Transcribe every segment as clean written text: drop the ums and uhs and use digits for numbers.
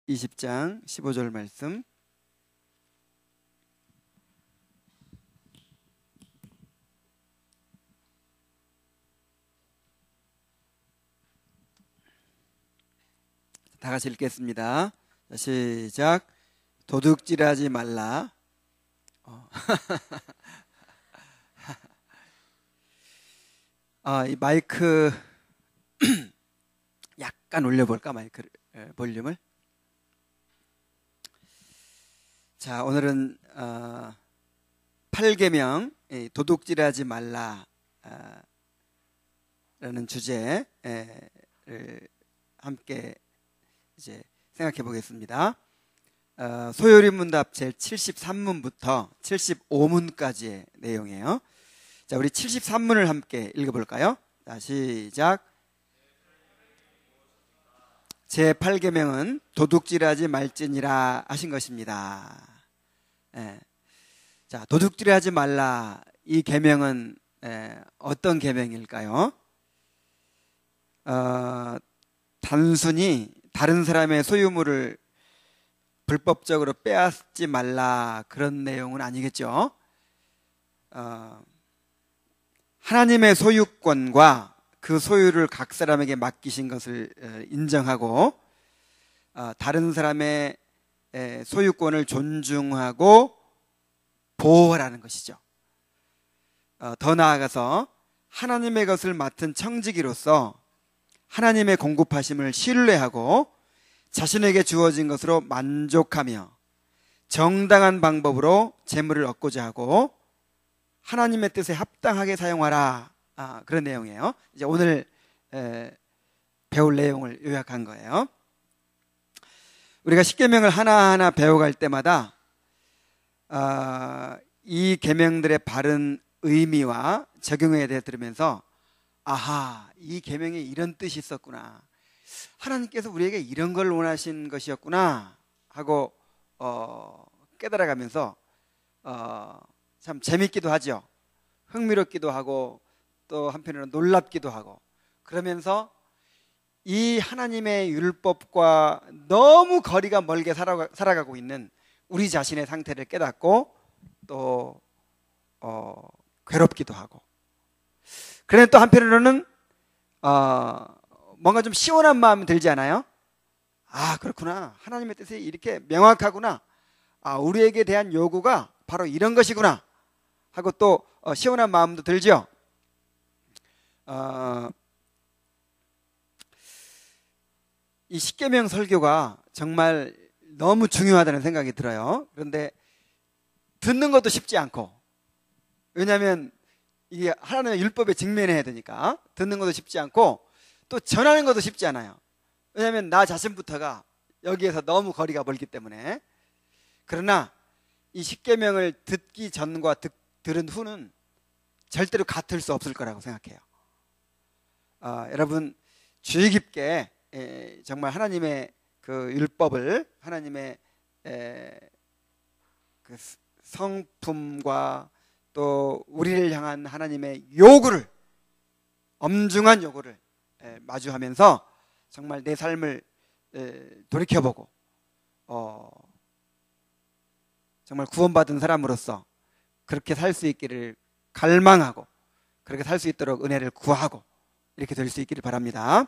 20장 15절 말씀. 다 같이 읽겠습니다. 시작. 도둑질하지 말라. 이 마이크 약간 올려볼까? 마이크 볼륨을. 자, 오늘은 8계명 도둑질하지 말라 라는 주제를 함께 이제 생각해 보겠습니다. 소요리 문답 제 73문부터 75문까지의 내용이에요. 자, 우리 73문을 함께 읽어볼까요? 자, 시작. 제 8계명은 도둑질하지 말지니라 하신 것입니다. 자, 도둑질하지 말라. 이 계명은 어떤 계명일까요? 단순히 다른 사람의 소유물을 불법적으로 빼앗지 말라 그런 내용은 아니겠죠. 하나님의 소유권과 그 소유를 각 사람에게 맡기신 것을 인정하고 다른 사람의 소유권을 존중하고 보호하라는 것이죠. 더 나아가서 하나님의 것을 맡은 청지기로서 하나님의 공급하심을 신뢰하고 자신에게 주어진 것으로 만족하며 정당한 방법으로 재물을 얻고자 하고 하나님의 뜻에 합당하게 사용하라. 그런 내용이에요. 이제 오늘 배울 내용을 요약한 거예요. 우리가 십계명을 하나하나 배워갈 때마다 이 계명들의 바른 의미와 적용에 대해 들으면서 아하, 이 계명에 이런 뜻이 있었구나, 하나님께서 우리에게 이런 걸 원하신 것이었구나 하고 깨달아가면서 참 재밌기도 하죠. 흥미롭기도 하고 또 한편으로는 놀랍기도 하고, 그러면서 이 하나님의 율법과 너무 거리가 멀게 살아가고 있는 우리 자신의 상태를 깨닫고 또 괴롭기도 하고, 그런데 또 한편으로는 뭔가 좀 시원한 마음이 들지 않아요? 아, 그렇구나, 하나님의 뜻이 이렇게 명확하구나, 우리에게 대한 요구가 바로 이런 것이구나 하고 또 시원한 마음도 들죠. 이 십계명 설교가 정말 너무 중요하다는 생각이 들어요. 그런데 듣는 것도 쉽지 않고, 왜냐하면 이게 하나님의 율법에 직면해야 되니까 듣는 것도 쉽지 않고 또 전하는 것도 쉽지 않아요. 왜냐하면 나 자신부터가 여기에서 너무 거리가 멀기 때문에. 그러나 이 십계명을 듣기 전과 들은 후는 절대로 같을 수 없을 거라고 생각해요. 여러분 주의 깊게 정말 하나님의 그 율법을, 하나님의 그 성품과 또 우리를 향한 하나님의 요구를, 엄중한 요구를 마주하면서 정말 내 삶을 돌이켜보고 정말 구원받은 사람으로서 그렇게 살 수 있기를 갈망하고 그렇게 살 수 있도록 은혜를 구하고 이렇게 될 수 있기를 바랍니다.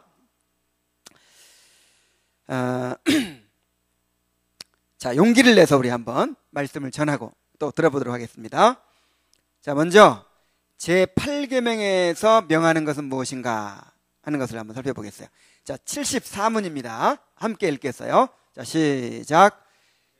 자, 용기를 내서 우리 한번 말씀을 전하고 또 들어보도록 하겠습니다. 자, 먼저 제8계명에서 명하는 것은 무엇인가 하는 것을 한번 살펴보겠어요. 자, 74문입니다. 함께 읽겠어요. 자, 시작.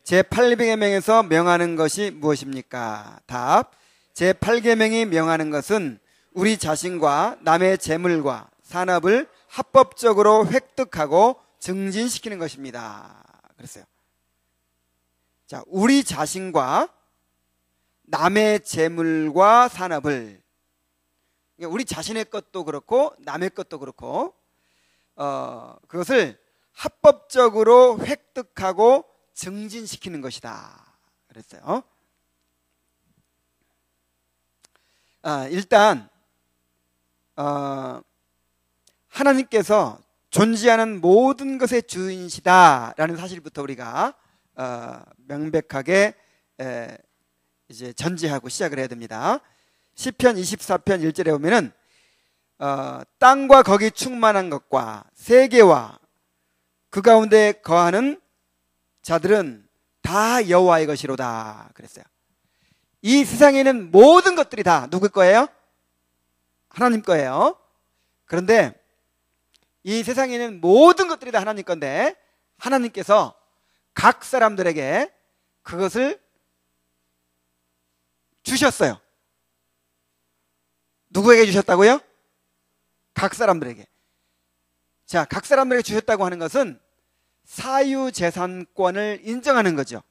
제8계명에서 명하는 것이 무엇입니까? 답. 제8계명이 명하는 것은 우리 자신과 남의 재물과 산업을 합법적으로 획득하고 증진시키는 것입니다. 그랬어요. 자, 우리 자신과 남의 재물과 산업을, 우리 자신의 것도 그렇고 남의 것도 그렇고 그것을 합법적으로 획득하고 증진시키는 것이다 그랬어요. 일단 하나님께서 존재하는 모든 것의 주인이시다라는 사실부터 우리가 명백하게 이제 전제하고 시작을 해야 됩니다. 시편 24편 1절에 보면은 땅과 거기 충만한 것과 세계와 그 가운데 거하는 자들은 다 여호와의 것이로다 그랬어요. 이 세상에 있는 모든 것들이 다 누구 거예요? 하나님 거예요. 그런데 이 세상에 있는 모든 것들이 다 하나님 건데 하나님께서 각 사람들에게 그것을 주셨어요. 누구에게 주셨다고요? 각 사람들에게. 자, 각 사람들에게 주셨다고 하는 것은 사유재산권을 인정하는 거죠.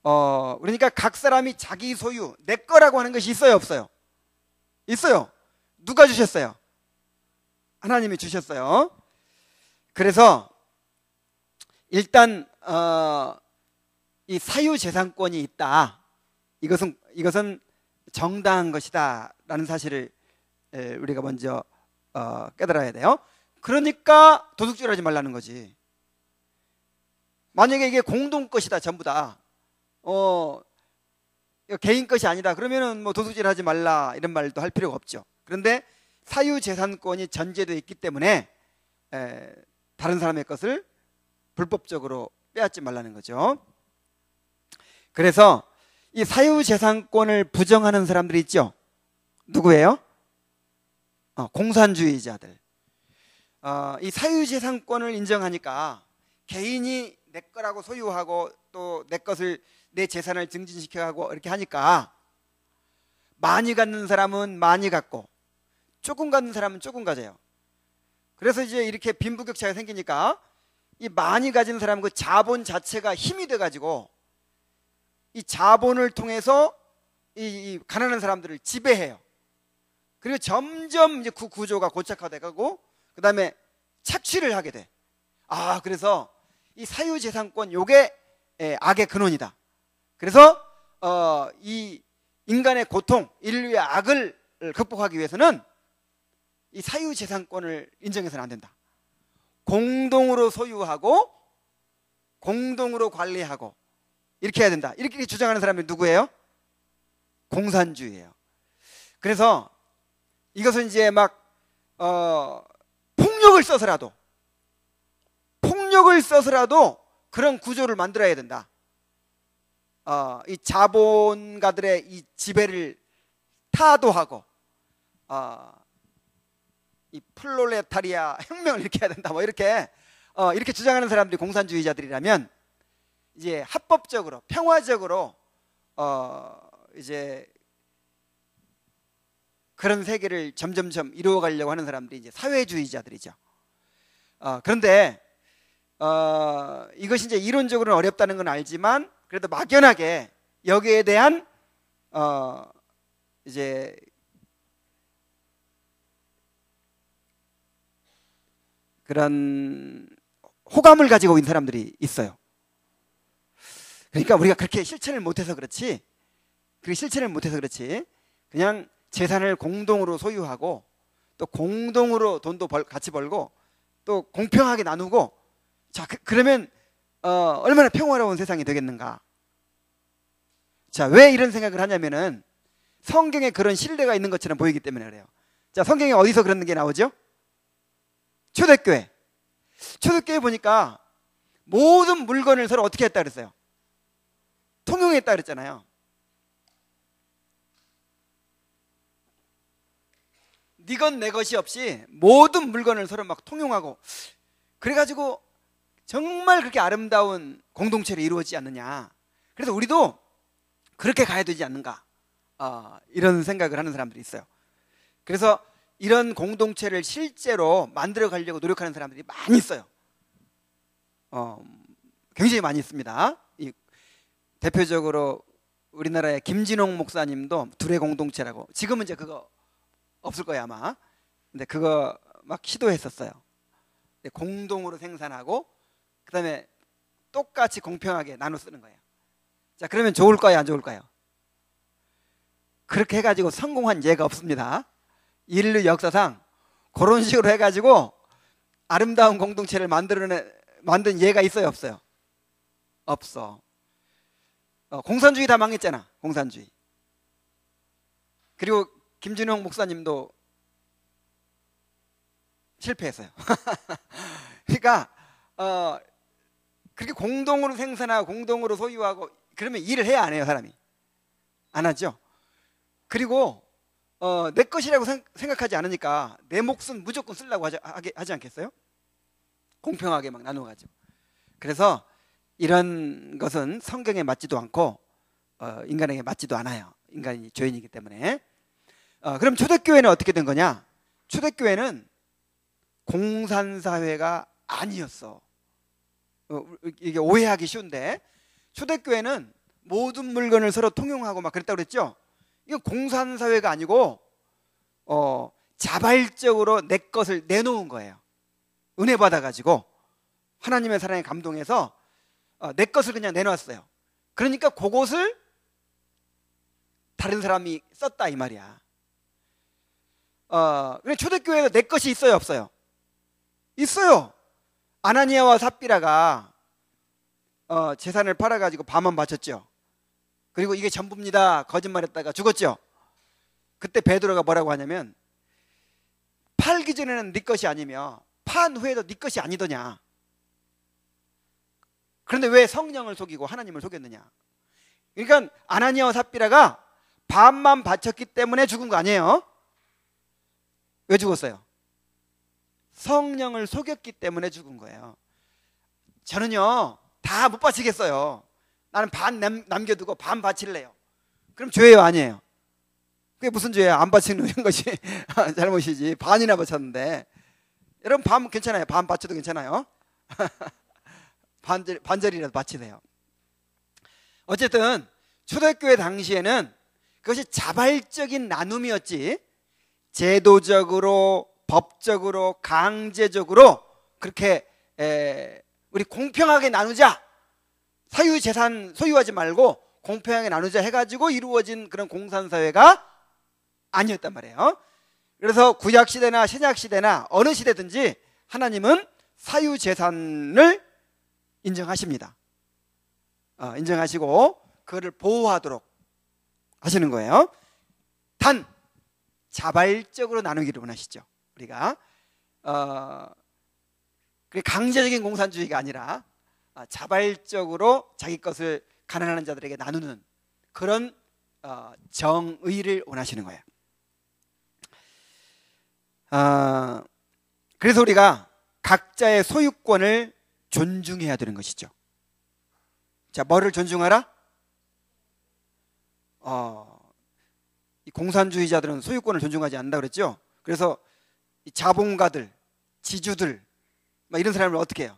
그러니까 각 사람이 자기 소유, 내 거라고 하는 것이 있어요, 없어요? 있어요. 누가 주셨어요? 하나님이 주셨어요. 그래서 일단 이 사유재산권이 있다. 이것은 정당한 것이다 라는 사실을 우리가 먼저 깨달아야 돼요. 그러니까 도둑질 하지 말라는 거지. 만약에 이게 공동 것이다 전부 다 개인 것이 아니다 그러면은 뭐 도둑질 하지 말라 이런 말도 할 필요가 없죠. 그런데 사유재산권이 전제되어 있기 때문에 다른 사람의 것을 불법적으로 빼앗지 말라는 거죠. 그래서 이 사유재산권을 부정하는 사람들이 있죠. 누구예요? 공산주의자들. 이 사유재산권을 인정하니까 개인이 내 거라고 소유하고 또 내 재산을 증진시켜가고 이렇게 하니까 많이 갖는 사람은 많이 갖고 조금 갖는 사람은 조금 가져요. 그래서 이제 이렇게 빈부격차가 생기니까 이 많이 가진 사람은 그 자본 자체가 힘이 돼가지고 이 자본을 통해서 이 가난한 사람들을 지배해요. 그리고 점점 이제 그 구조가 고착화돼가고 그 다음에 착취를 하게 돼. 그래서 이 사유재산권 요게 악의 근원이다. 그래서 이 인간의 고통, 인류의 악을 극복하기 위해서는 이 사유재산권을 인정해서는 안 된다. 공동으로 소유하고 공동으로 관리하고 이렇게 해야 된다. 이렇게 주장하는 사람이 누구예요? 공산주의예요. 그래서 이것은 이제 막 폭력을 써서라도 그런 구조를 만들어야 된다. 이 자본가들의 이 지배를 타도하고 이 플롤레타리아 혁명을 이렇게 해야 된다. 뭐 이렇게 주장하는 사람들이 공산주의자들이라면 이제 합법적으로 평화적으로 이제 그런 세계를 점점점 이루어가려고 하는 사람들이 이제 사회주의자들이죠. 그런데 이것이 이제 이론적으로는 어렵다는 건 알지만 그래도 막연하게 여기에 대한 이제 그런 호감을 가지고 있는 사람들이 있어요. 그러니까 우리가 그렇게 실천을 못해서 그렇지 그냥 재산을 공동으로 소유하고 또 공동으로 돈도 같이 벌고 또 공평하게 나누고 자 그러면 얼마나 평화로운 세상이 되겠는가. 자, 왜 이런 생각을 하냐면은 성경에 그런 신뢰가 있는 것처럼 보이기 때문에 그래요. 자, 성경에 어디서 그런 게 나오죠? 초대교회 보니까 모든 물건을 서로 어떻게 했다 그랬어요? 통용했다 그랬잖아요. 네 것 내 것이 없이 모든 물건을 서로 막 통용하고 그래가지고 정말 그렇게 아름다운 공동체를 이루어지지 않느냐. 그래서 우리도 그렇게 가야 되지 않는가 이런 생각을 하는 사람들이 있어요. 그래서 이런 공동체를 실제로 만들어 가려고 노력하는 사람들이 많이 있어요. 굉장히 많이 있습니다. 대표적으로 우리나라의 김진홍 목사님도 둘의 공동체라고, 지금은 이제 그거 없을 거예요 아마. 근데 그거 막 시도했었어요. 공동으로 생산하고 그 다음에 똑같이 공평하게 나눠 쓰는 거예요. 자, 그러면 좋을까요 안 좋을까요? 그렇게 해가지고 성공한 예가 없습니다. 인류 역사상 그런 식으로 해가지고 아름다운 공동체를 만든 예가 있어요, 없어요? 없어. 공산주의 다 망했잖아, 공산주의. 그리고 김준형 목사님도 실패했어요. 그러니까 그렇게 공동으로 생산하고 공동으로 소유하고 그러면 일을 해야 안 해요, 사람이? 안 하죠. 그리고 내 것이라고 생각하지 않으니까 내 몫은 무조건 쓰려고 하지 않겠어요? 공평하게 막 나눠가지고. 그래서 이런 것은 성경에 맞지도 않고 인간에게 맞지도 않아요. 인간이 죄인이기 때문에. 그럼 초대교회는 어떻게 된 거냐? 초대교회는 공산사회가 아니었어. 이게 오해하기 쉬운데, 초대교회는 모든 물건을 서로 통용하고 막 그랬다고 그랬죠? 이건 공산사회가 아니고 자발적으로 내 것을 내놓은 거예요. 은혜 받아가지고 하나님의 사랑에 감동해서 내 것을 그냥 내놓았어요. 그러니까 그것을 다른 사람이 썼다 이 말이야. 초대교회에서 내 것이 있어요, 없어요? 있어요. 아나니아와 삽비라가 재산을 팔아가지고 반만 바쳤죠. 그리고 이게 전부입니다 거짓말했다가 죽었죠. 그때 베드로가 뭐라고 하냐면, 팔기 전에는 네 것이 아니며 판 후에도 네 것이 아니더냐. 그런데 왜 성령을 속이고 하나님을 속였느냐. 그러니까 아나니아와 삽비라가 반만 바쳤기 때문에 죽은 거 아니에요. 왜 죽었어요? 성령을 속였기 때문에 죽은 거예요. 저는요 다 못 바치겠어요. 나는 반 남겨두고 반 바칠래요. 그럼 죄예요, 아니에요? 그게 무슨 죄예요? 안 바치는 것이 잘못이지. 반이나 바쳤는데. 여러분 반 괜찮아요? 반 바쳐도 괜찮아요? 반절이라도 바치세요. 어쨌든 초대교회 당시에는 그것이 자발적인 나눔이었지, 제도적으로 법적으로 강제적으로 그렇게 우리 공평하게 나누자, 사유재산 소유하지 말고 공평하게 나누자 해가지고 이루어진 그런 공산사회가 아니었단 말이에요. 그래서 구약시대나 신약시대나 어느 시대든지 하나님은 사유재산을 인정하십니다. 인정하시고 그거를 보호하도록 하시는 거예요. 단 자발적으로 나누기를 원하시죠. 우리가 강제적인 공산주의가 아니라 자발적으로 자기 것을 가난한 자들에게 나누는 그런 정의를 원하시는 거예요. 그래서 우리가 각자의 소유권을 존중해야 되는 것이죠. 자, 뭐를 존중하라? 이 공산주의자들은 소유권을 존중하지 않는다 그랬죠. 그래서 이 자본가들, 지주들 막 이런 사람을 어떻게 해요?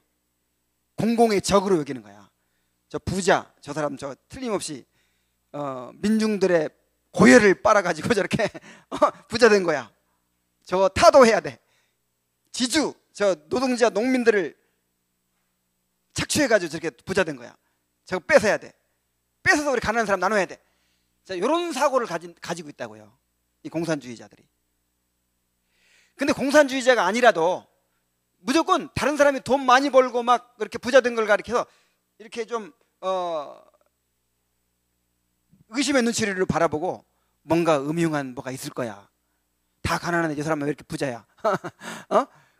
공공의 적으로 여기는 거야. 저 부자, 저 사람 저 틀림없이 민중들의 고열을 빨아가지고 저렇게 부자 된 거야. 저거 타도해야 돼. 지주, 저 노동자, 농민들을 착취해가지고 저렇게 부자 된 거야. 저거 뺏어야 돼. 뺏어서 우리 가난한 사람 나눠야 돼. 자, 이런 사고를 가지고 있다고요, 이 공산주의자들이. 근데 공산주의자가 아니라도 무조건 다른 사람이 돈 많이 벌고 막 그렇게 부자 된 걸 가리켜서 이렇게 좀 의심의 눈치를 바라보고 뭔가 음흉한 뭐가 있을 거야. 다 가난한데 이 사람은 왜 이렇게 부자야?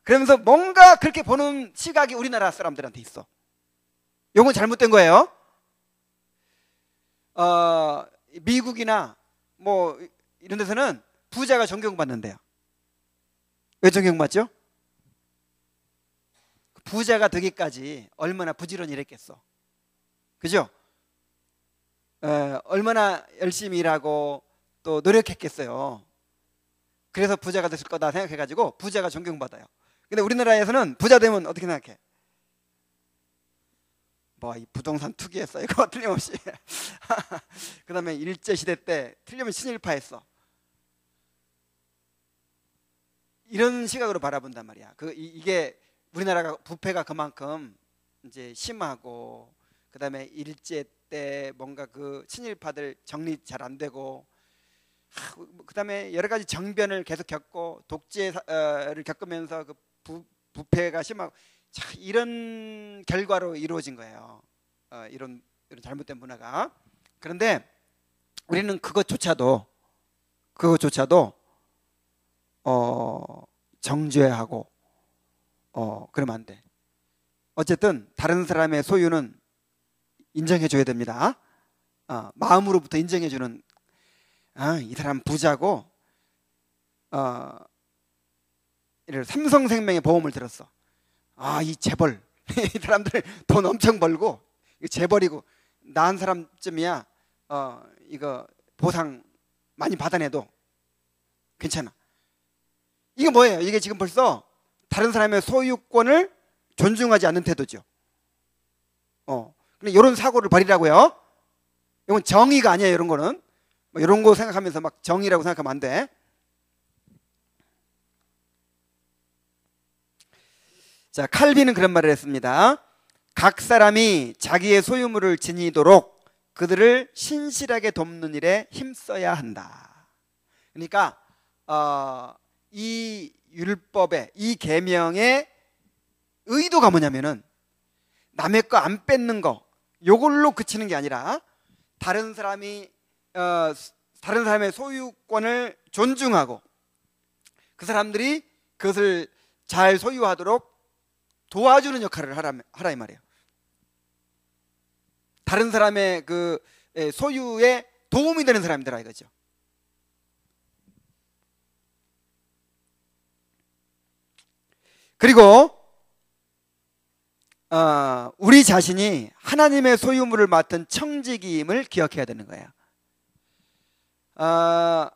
그러면서 뭔가 그렇게 보는 시각이 우리나라 사람들한테 있어. 이건 잘못된 거예요. 미국이나 뭐 이런 데서는 부자가 존경받는데요. 왜 존경받죠? 부자가 되기까지 얼마나 부지런히 일했겠어. 그죠? 얼마나 열심히 일하고 또 노력했겠어요. 그래서 부자가 됐을 거다 생각해가지고 부자가 존경받아요. 근데 우리나라에서는 부자 되면 어떻게 생각해? 뭐 이 부동산 투기했어 이거 틀림없이. 그 다음에 일제시대 때 틀림없이 친일파했어. 이런 시각으로 바라본단 말이야. 이게 우리나라가 부패가 그만큼 이제 심하고, 그 다음에 일제 때 뭔가 그 친일파들 정리 잘 안 되고, 그 다음에 여러 가지 정변을 계속 겪고 독재를 겪으면서 그 부패가 심하고 이런 결과로 이루어진 거예요. 이런 잘못된 문화가. 그런데 우리는 그것조차도 정죄하고 그러면 안 돼. 어쨌든 다른 사람의 소유는 인정해 줘야 됩니다. 마음으로부터 인정해 주는, 이 사람 부자고 삼성생명의 보험을 들었어. 이 재벌 이 사람들 돈 엄청 벌고 재벌이고 나 한 사람쯤이야 이거 보상 많이 받아내도 괜찮아. 이게 뭐예요? 이게 지금 벌써 다른 사람의 소유권을 존중하지 않는 태도죠. 근데 이런 사고를 버리라고요. 이건 정의가 아니에요. 이런 거는 이런 거 생각하면서 막 정의라고 생각하면 안 돼. 자, 칼빈은 그런 말을 했습니다. 각 사람이 자기의 소유물을 지니도록 그들을 신실하게 돕는 일에 힘써야 한다. 그러니까 이 율법의 이 계명의 의도가 뭐냐면은 남의 거 안 뺏는 거 요걸로 그치는 게 아니라 다른 사람의 소유권을 존중하고 그 사람들이 그것을 잘 소유하도록 도와주는 역할을 하라 이 말이에요. 다른 사람의 그 소유에 도움이 되는 사람이더라 이거죠. 그리고 우리 자신이 하나님의 소유물을 맡은 청지기임을 기억해야 되는 거예요. 아까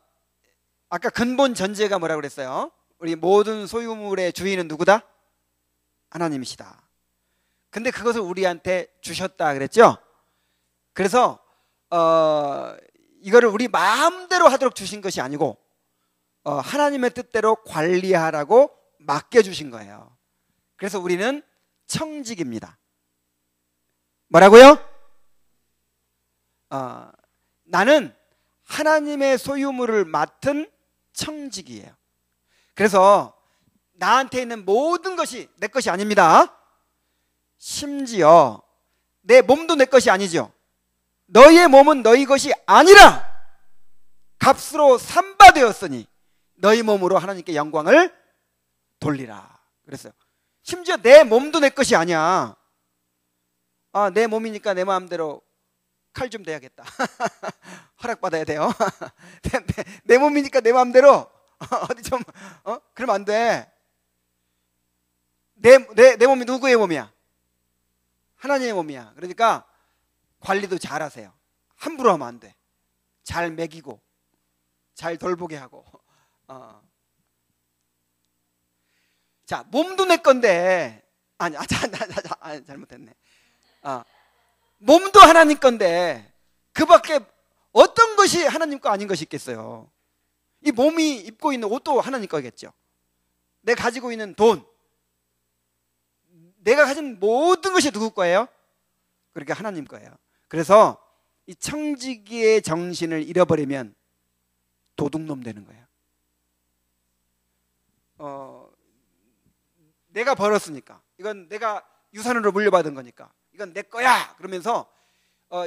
근본 전제가 뭐라고 그랬어요? 우리 모든 소유물의 주인은 누구다? 하나님이시다. 근데 그것을 우리한테 주셨다 그랬죠? 그래서 이거를 우리 마음대로 하도록 주신 것이 아니고 하나님의 뜻대로 관리하라고 맡겨주신 거예요. 그래서 우리는 청직입니다. 뭐라고요? 나는 하나님의 소유물을 맡은 청직이에요. 그래서 나한테 있는 모든 것이 내 것이 아닙니다. 심지어 내 몸도 내 것이 아니죠. 너희의 몸은 너희 것이 아니라 값으로 산바되었으니 너희 몸으로 하나님께 영광을 돌리라 그랬어요. 심지어 내 몸도 내 것이 아니야. 내 몸이니까 내 마음대로 칼 좀 대야겠다. 허락받아야 돼요. 내 몸이니까 내 마음대로 어디 좀 그러면 안 돼. 내 몸이 누구의 몸이야? 하나님의 몸이야. 그러니까 관리도 잘 하세요. 함부로 하면 안 돼. 잘 먹이고 잘 돌보게 하고. 자, 몸도 내 건데 잘못했네. 몸도 하나님 건데 그 밖에 어떤 것이 하나님 거 아닌 것이 있겠어요. 이 몸이 입고 있는 옷도 하나님 거겠죠. 내가 가지고 있는 돈, 내가 가진 모든 것이 누구 거예요? 그러니까 하나님 거예요. 그래서 이 청지기의 정신을 잃어버리면 도둑놈 되는 거예요. 내가 벌었으니까, 이건 내가 유산으로 물려받은 거니까 이건 내 거야 그러면서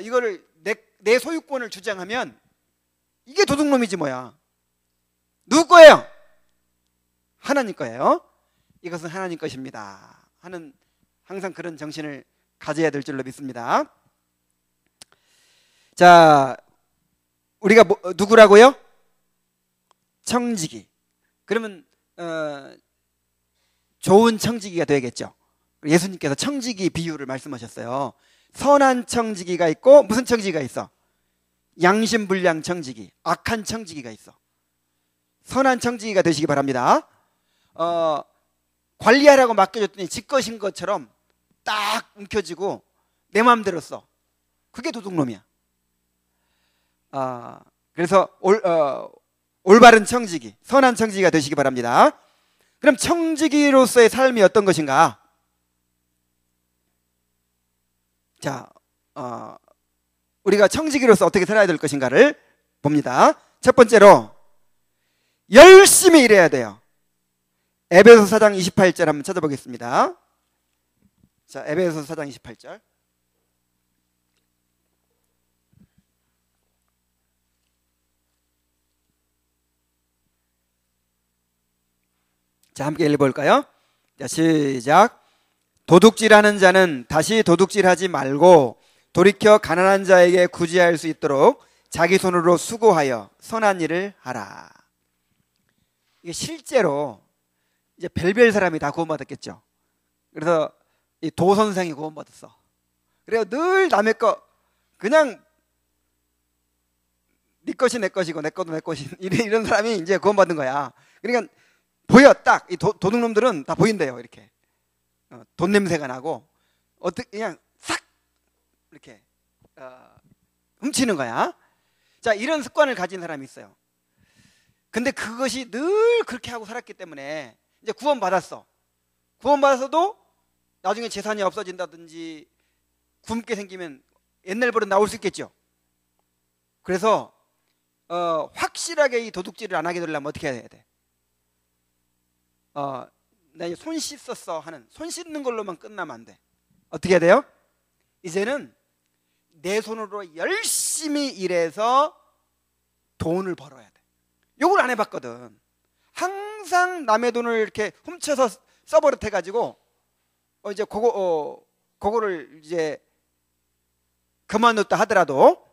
이거를 내 소유권을 주장하면 이게 도둑놈이지 뭐야. 누구 거예요? 하나님 거예요. 이것은 하나님 것입니다 하는 항상 그런 정신을 가져야 될 줄로 믿습니다. 자, 우리가 누구라고요? 청지기. 그러면 좋은 청지기가 되겠죠. 예수님께서 청지기 비유를 말씀하셨어요. 선한 청지기가 있고 무슨 청지기가 있어? 양심불량 청지기, 악한 청지기가 있어. 선한 청지기가 되시기 바랍니다. 관리하라고 맡겨줬더니 지 것인 것처럼 딱 움켜쥐고 내 마음대로 써. 그게 도둑놈이야. 그래서 올바른 청지기, 선한 청지기가 되시기 바랍니다. 그럼 청지기로서의 삶이 어떤 것인가? 자, 우리가 청지기로서 어떻게 살아야 될 것인가를 봅니다. 첫 번째로 열심히 일해야 돼요. 에베소서 4장 28절 한번 찾아보겠습니다. 자, 에베소서 4장 28절. 자, 함께 읽어볼까요? 자, 시작. 도둑질하는 자는 다시 도둑질하지 말고 돌이켜 가난한 자에게 구제할 수 있도록 자기 손으로 수고하여 선한 일을 하라. 이게 실제로 이제 별별 사람이 다 구원받았겠죠. 그래서 이 도 선생이 구원받았어. 그래요. 늘 남의 거 그냥 네 것이 내 것이고 내 것도 내 것이 이런 사람이 이제 구원받은 거야. 그러니까 보여. 딱 이 도둑놈들은 다 보인대요. 이렇게 돈 냄새가 나고 어떻게 그냥 싹 이렇게 훔치는 거야. 자, 이런 습관을 가진 사람이 있어요. 근데 그것이 늘 그렇게 하고 살았기 때문에 이제 구원받았어. 구원받아서도 나중에 재산이 없어진다든지 굶게 생기면 옛날 버릇 나올 수 있겠죠. 그래서 확실하게 이 도둑질을 안 하게 되려면 어떻게 해야 돼? 나 손 씻었어 하는 손 씻는 걸로만 끝나면 안 돼. 어떻게 해야 돼요? 이제는 내 손으로 열심히 일해서 돈을 벌어야 돼. 요걸 안 해봤거든. 항상 남의 돈을 이렇게 훔쳐서 써버릇해가지고 이제 그거를 이제 그만뒀다 하더라도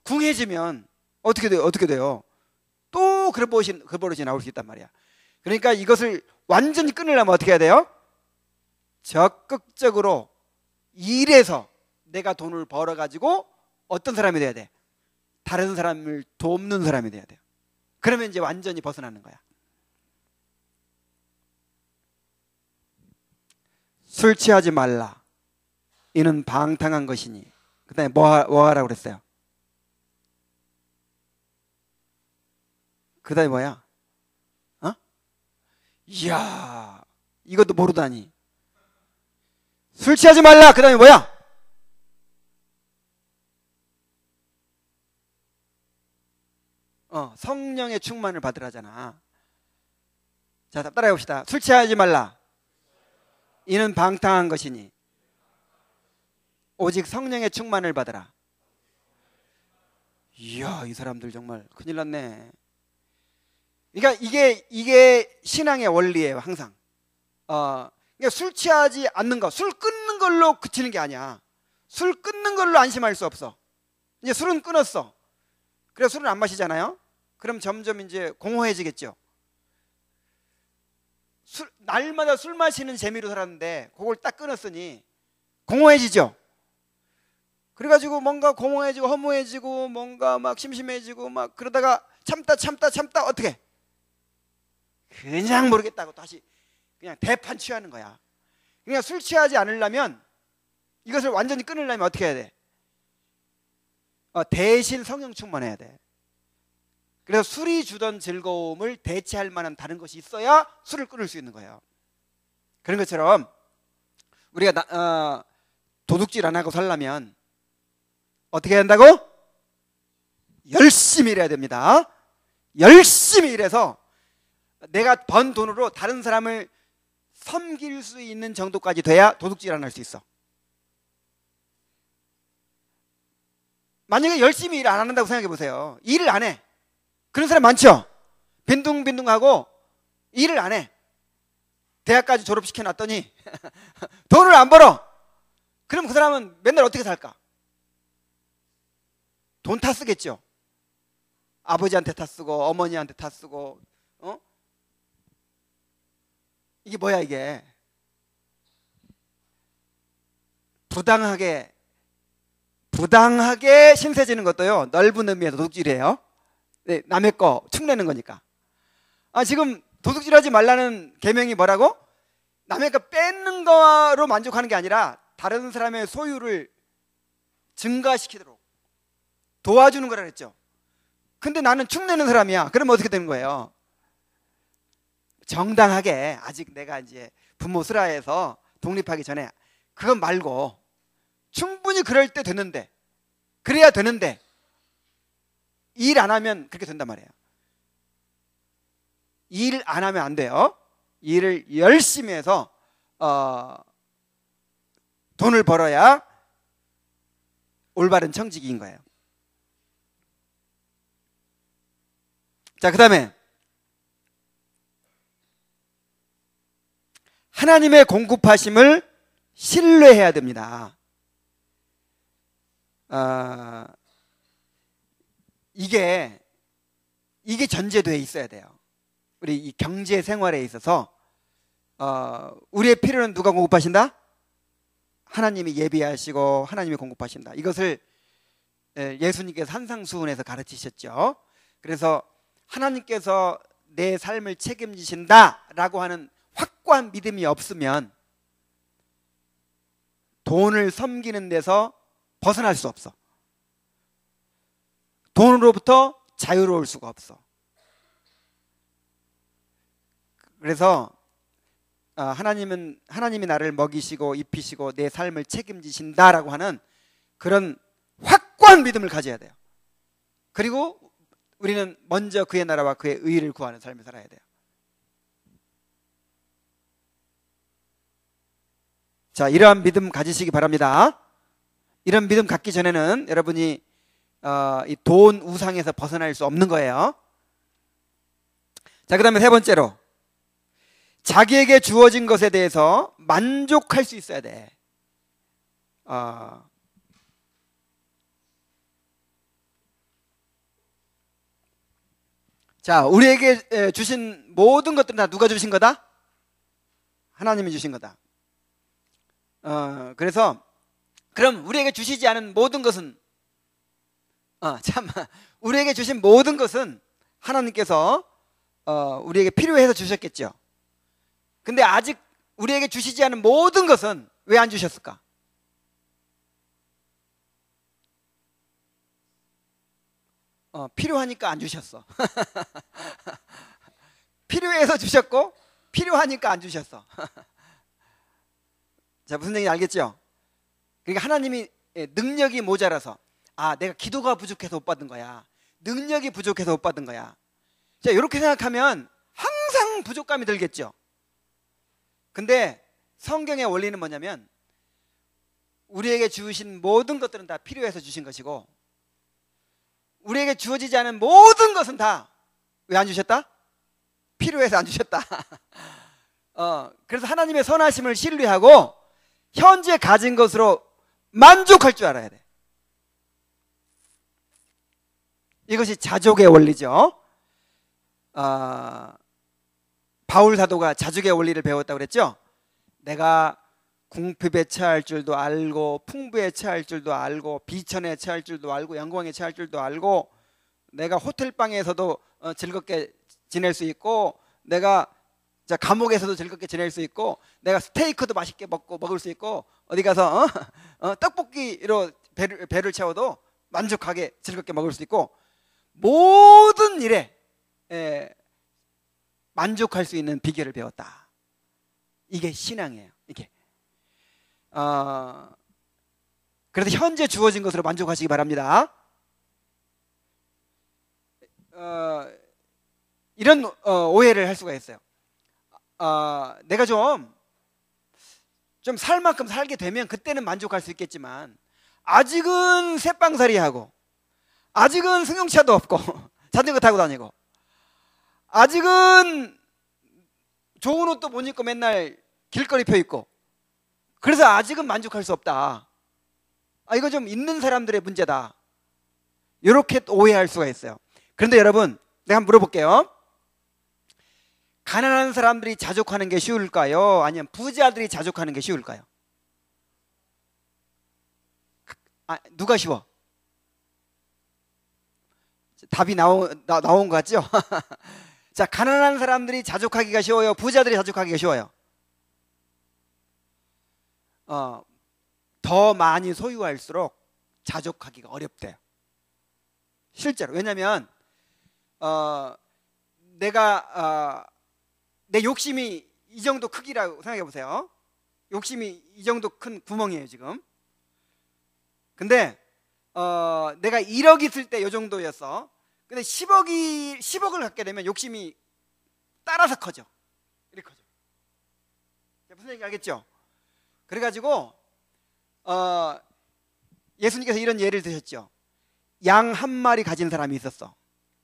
궁해지면 어떻게 돼요? 또 그 버릇이 나올 수 있단 말이야. 그러니까 이것을 완전히 끊으려면 어떻게 해야 돼요? 적극적으로 일해서 내가 돈을 벌어가지고 어떤 사람이 돼야 돼? 다른 사람을 돕는 사람이 돼야 돼요. 그러면 이제 완전히 벗어나는 거야. 술 취하지 말라. 이는 방탕한 것이니. 그 다음에 뭐 하라고 그랬어요? 그 다음에 뭐야? 이야, 이것도 모르다니. 술 취하지 말라. 그 다음에 뭐야? 성령의 충만을 받으라잖아. 자, 따라해 봅시다. 술 취하지 말라. 이는 방탕한 것이니 오직 성령의 충만을 받으라. 이야, 이 사람들 정말 큰일 났네. 그러니까 이게 신앙의 원리예요. 항상 그러니까 술 취하지 않는 거, 술 끊는 걸로 그치는 게 아니야. 술 끊는 걸로 안심할 수 없어. 이제 술은 끊었어. 그래서 술은 안 마시잖아요. 그럼 점점 이제 공허해지겠죠. 날마다 술 마시는 재미로 살았는데 그걸 딱 끊었으니 공허해지죠. 그래가지고 뭔가 공허해지고 허무해지고 뭔가 막 심심해지고 막 그러다가 참다 어떻게 그냥 모르겠다고 다시 그냥 대판 취하는 거야. 그러니까 술 취하지 않으려면 이것을 완전히 끊으려면 어떻게 해야 돼? 대신 성령 충만해야 돼. 그래서 술이 주던 즐거움을 대체할 만한 다른 것이 있어야 술을 끊을 수 있는 거예요. 그런 것처럼 우리가 도둑질 안 하고 살려면 어떻게 해야 한다고? 열심히 일해야 됩니다. 열심히 일해서 내가 번 돈으로 다른 사람을 섬길 수 있는 정도까지 돼야 도둑질 안 할 수 있어. 만약에 열심히 일 안 한다고 생각해 보세요. 일을 안 해. 그런 사람 많죠? 빈둥빈둥하고 일을 안 해. 대학까지 졸업시켜 놨더니 돈을 안 벌어. 그럼 그 사람은 맨날 어떻게 살까? 돈 타 쓰겠죠. 아버지한테 타 쓰고 어머니한테 타 쓰고 이게 뭐야 이게? 부당하게 신세지는 것도요 넓은 의미에서 도둑질이에요. 네, 남의 거 축내는 거니까. 지금 도둑질하지 말라는 계명이 뭐라고? 남의 거 뺏는 거로 만족하는 게 아니라 다른 사람의 소유를 증가시키도록 도와주는 거라 그랬죠. 근데 나는 축내는 사람이야. 그러면 어떻게 되는 거예요? 정당하게 아직 내가 이제 부모 슬하에서 독립하기 전에 그건 말고 충분히 그럴 때 되는데 그래야 되는데 일 안 하면 그렇게 된단 말이에요. 일 안 하면 안 돼요. 일을 열심히 해서 돈을 벌어야 올바른 청지기인 거예요. 자, 그 다음에 하나님의 공급하심을 신뢰해야 됩니다. 이게 전제되어 있어야 돼요. 우리 이 경제 생활에 있어서 우리의 필요는 누가 공급하신다? 하나님이 예비하시고 하나님이 공급하신다. 이것을 예수님께서 산상수훈에서 가르치셨죠. 그래서 하나님께서 내 삶을 책임지신다라고 하는 확고한 믿음이 없으면 돈을 섬기는 데서 벗어날 수 없어. 돈으로부터 자유로울 수가 없어. 그래서 하나님이 나를 먹이시고 입히시고 내 삶을 책임지신다라고 하는 그런 확고한 믿음을 가져야 돼요. 그리고 우리는 먼저 그의 나라와 그의 의를 구하는 삶을 살아야 돼요. 자, 이러한 믿음 가지시기 바랍니다. 이런 믿음 갖기 전에는 여러분이 이 돈 우상에서 벗어날 수 없는 거예요. 자, 그 다음에 세 번째로 자기에게 주어진 것에 대해서 만족할 수 있어야 돼. 자, 우리에게 주신 모든 것들은 다 누가 주신 거다? 하나님이 주신 거다. 그래서 그럼 우리에게 주시지 않은 모든 것은 우리에게 주신 모든 것은 하나님께서 우리에게 필요해서 주셨겠죠. 근데 아직 우리에게 주시지 않은 모든 것은 왜 안 주셨을까? 필요하니까 안 주셨어. 필요해서 주셨고 필요하니까 안 주셨어. 자, 무슨 얘기인지 알겠죠? 그러니까 하나님이 능력이 모자라서 내가 기도가 부족해서 못 받은 거야. 능력이 부족해서 못 받은 거야. 자, 이렇게 생각하면 항상 부족감이 들겠죠. 근데 성경의 원리는 뭐냐면 우리에게 주신 모든 것들은 다 필요해서 주신 것이고 우리에게 주어지지 않은 모든 것은 다 왜 안 주셨다? 필요해서 안 주셨다. 그래서 하나님의 선하심을 신뢰하고 현재 가진 것으로 만족할 줄 알아야 돼. 이것이 자족의 원리죠. 바울 사도가 자족의 원리를 배웠다고 그랬죠. 내가 궁핍에 처할 줄도 알고 풍부에 처할 줄도 알고 비천에 처할 줄도 알고 영광에 처할 줄도 알고 내가 호텔방에서도 즐겁게 지낼 수 있고 내가 감옥에서도 즐겁게 지낼 수 있고 내가 스테이크도 맛있게 먹을 수 있고 어디 가서 떡볶이로 배를 채워도 만족하게 즐겁게 먹을 수 있고 모든 일에 만족할 수 있는 비결을 배웠다. 이게 신앙이에요. 이게 그래서 현재 주어진 것으로 만족하시기 바랍니다. 이런 오해를 할 수가 있어요. 내가 좀 살 만큼 살게 되면 그때는 만족할 수 있겠지만 아직은 새빵살이하고 아직은 승용차도 없고 자전거 타고 다니고 아직은 좋은 옷도 못 입고 맨날 길거리 펴 있고 그래서 아직은 만족할 수 없다. 이거 좀 있는 사람들의 문제다. 이렇게 오해할 수가 있어요. 그런데 여러분 내가 한번 물어볼게요. 가난한 사람들이 자족하는 게 쉬울까요? 아니면 부자들이 자족하는 게 쉬울까요? 누가 쉬워? 답이 나온 것 같죠? 자, 가난한 사람들이 자족하기가 쉬워요? 부자들이 자족하기가 쉬워요? 더 많이 소유할수록 자족하기가 어렵대요. 실제로. 왜냐하면 내 욕심이 이 정도 크기라고 생각해 보세요. 욕심이 이 정도 큰 구멍이에요 지금. 근데 내가 1억 있을 때 이 정도였어. 근데 10억을 갖게 되면 욕심이 따라서 커져. 이렇게 커져. 무슨 얘기 알겠죠? 그래가지고 예수님께서 이런 예를 드셨죠. 양 한 마리 가진 사람이 있었어.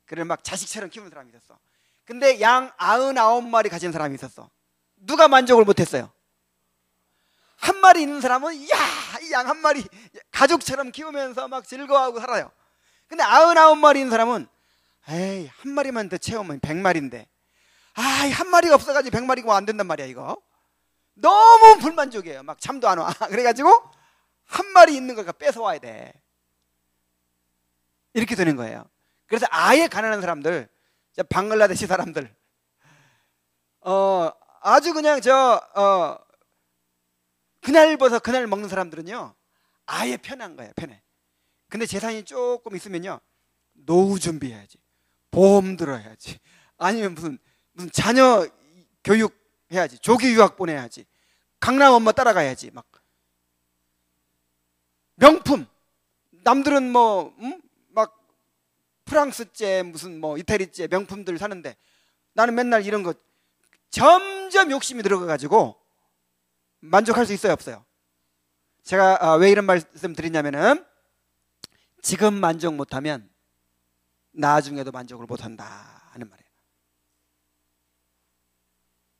그를 막 자식처럼 키우는 사람이 있었어. 근데 양 99마리 가진 사람이 있었어. 누가 만족을 못했어요? 한 마리 있는 사람은 이 양 한 마리 가족처럼 키우면서 막 즐거워하고 살아요. 근데 99마리 있는 사람은 에이, 한 마리만 더 채우면 100마리인데 한 마리가 없어가지고 100마리가 안 된단 말이야. 이거 너무 불만족이에요. 막 잠도 안 와. 그래가지고 한 마리 있는 걸 뺏어와야 돼. 이렇게 되는 거예요. 그래서 아예 가난한 사람들, 방글라데시 사람들, 아주 그냥 그날 벌써 그날 먹는 사람들은요 아예 편한 거예요. 편해. 근데 재산이 조금 있으면요 노후 준비해야지, 보험 들어야지, 아니면 무슨 자녀 교육 해야지, 조기 유학 보내야지, 강남 엄마 따라가야지, 막 명품. 남들은 막 프랑스제 무슨 이태리제 명품들 사는데 나는 맨날 이런 거 점점 욕심이 들어가가지고 만족할 수 있어요, 없어요? 제가 왜 이런 말씀 드리냐면은 지금 만족 못하면 나중에도 만족을 못한다 하는 말이에요.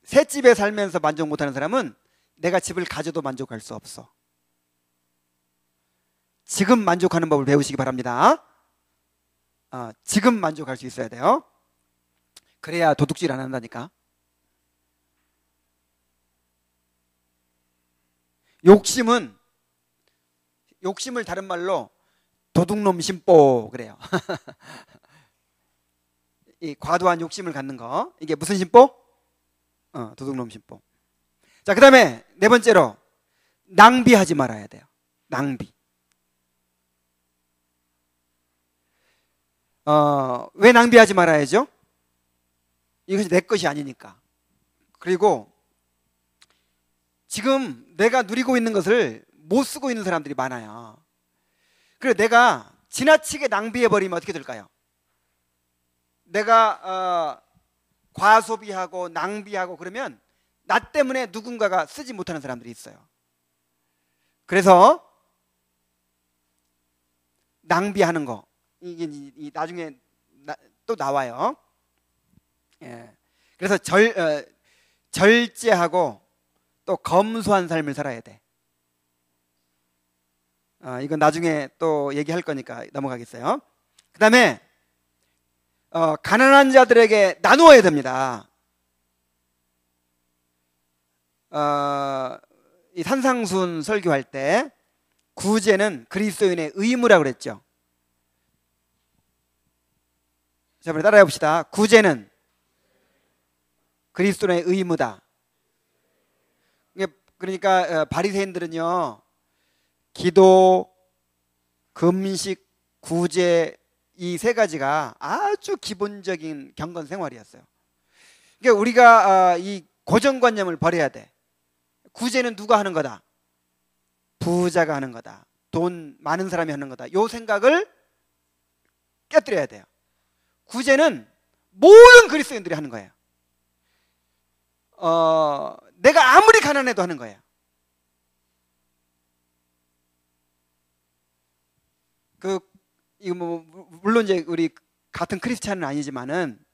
새 집에 살면서 만족 못하는 사람은 내가 집을 가져도 만족할 수 없어. 지금 만족하는 법을 배우시기 바랍니다. 지금 만족할 수 있어야 돼요. 그래야 도둑질 안 한다니까. 욕심을 다른 말로 도둑놈 심보 그래요. 이 과도한 욕심을 갖는 거, 이게 무슨 심보? 도둑놈 심보. 자, 그 다음에 네 번째로 낭비하지 말아야 돼요. 낭비. 왜 낭비하지 말아야죠? 이것이 내 것이 아니니까. 그리고 지금 내가 누리고 있는 것을 못 쓰고 있는 사람들이 많아요. 그래서 내가 지나치게 낭비해버리면 어떻게 될까요? 내가 과소비하고 낭비하고 그러면 나 때문에 누군가가 쓰지 못하는 사람들이 있어요. 그래서 낭비하는 거, 이게 나중에 또 나와요. 예. 그래서 절제하고 또 검소한 삶을 살아야 돼. 이건 나중에 또 얘기할 거니까 넘어가겠어요. 그 다음에 가난한 자들에게 나누어야 됩니다. 이 산상순 설교할 때 구제는 그리스도인의 의무라고 그랬죠. 자, 우리 따라해 봅시다. 구제는 그리스도인의 의무다. 그러니까 바리새인들은요 기도, 금식, 구제 이 세 가지가 아주 기본적인 경건 생활이었어요. 그러니까 우리가 이 고정관념을 버려야 돼. 구제는 누가 하는 거다? 부자가 하는 거다. 돈 많은 사람이 하는 거다. 이 생각을 깨뜨려야 돼요. 구제는 모든 그리스도인들이 하는 거예요. 내가 아무리 가난해도 하는 거예요. 이거 물론 이제 우리 같은 크리스찬은 아니지만은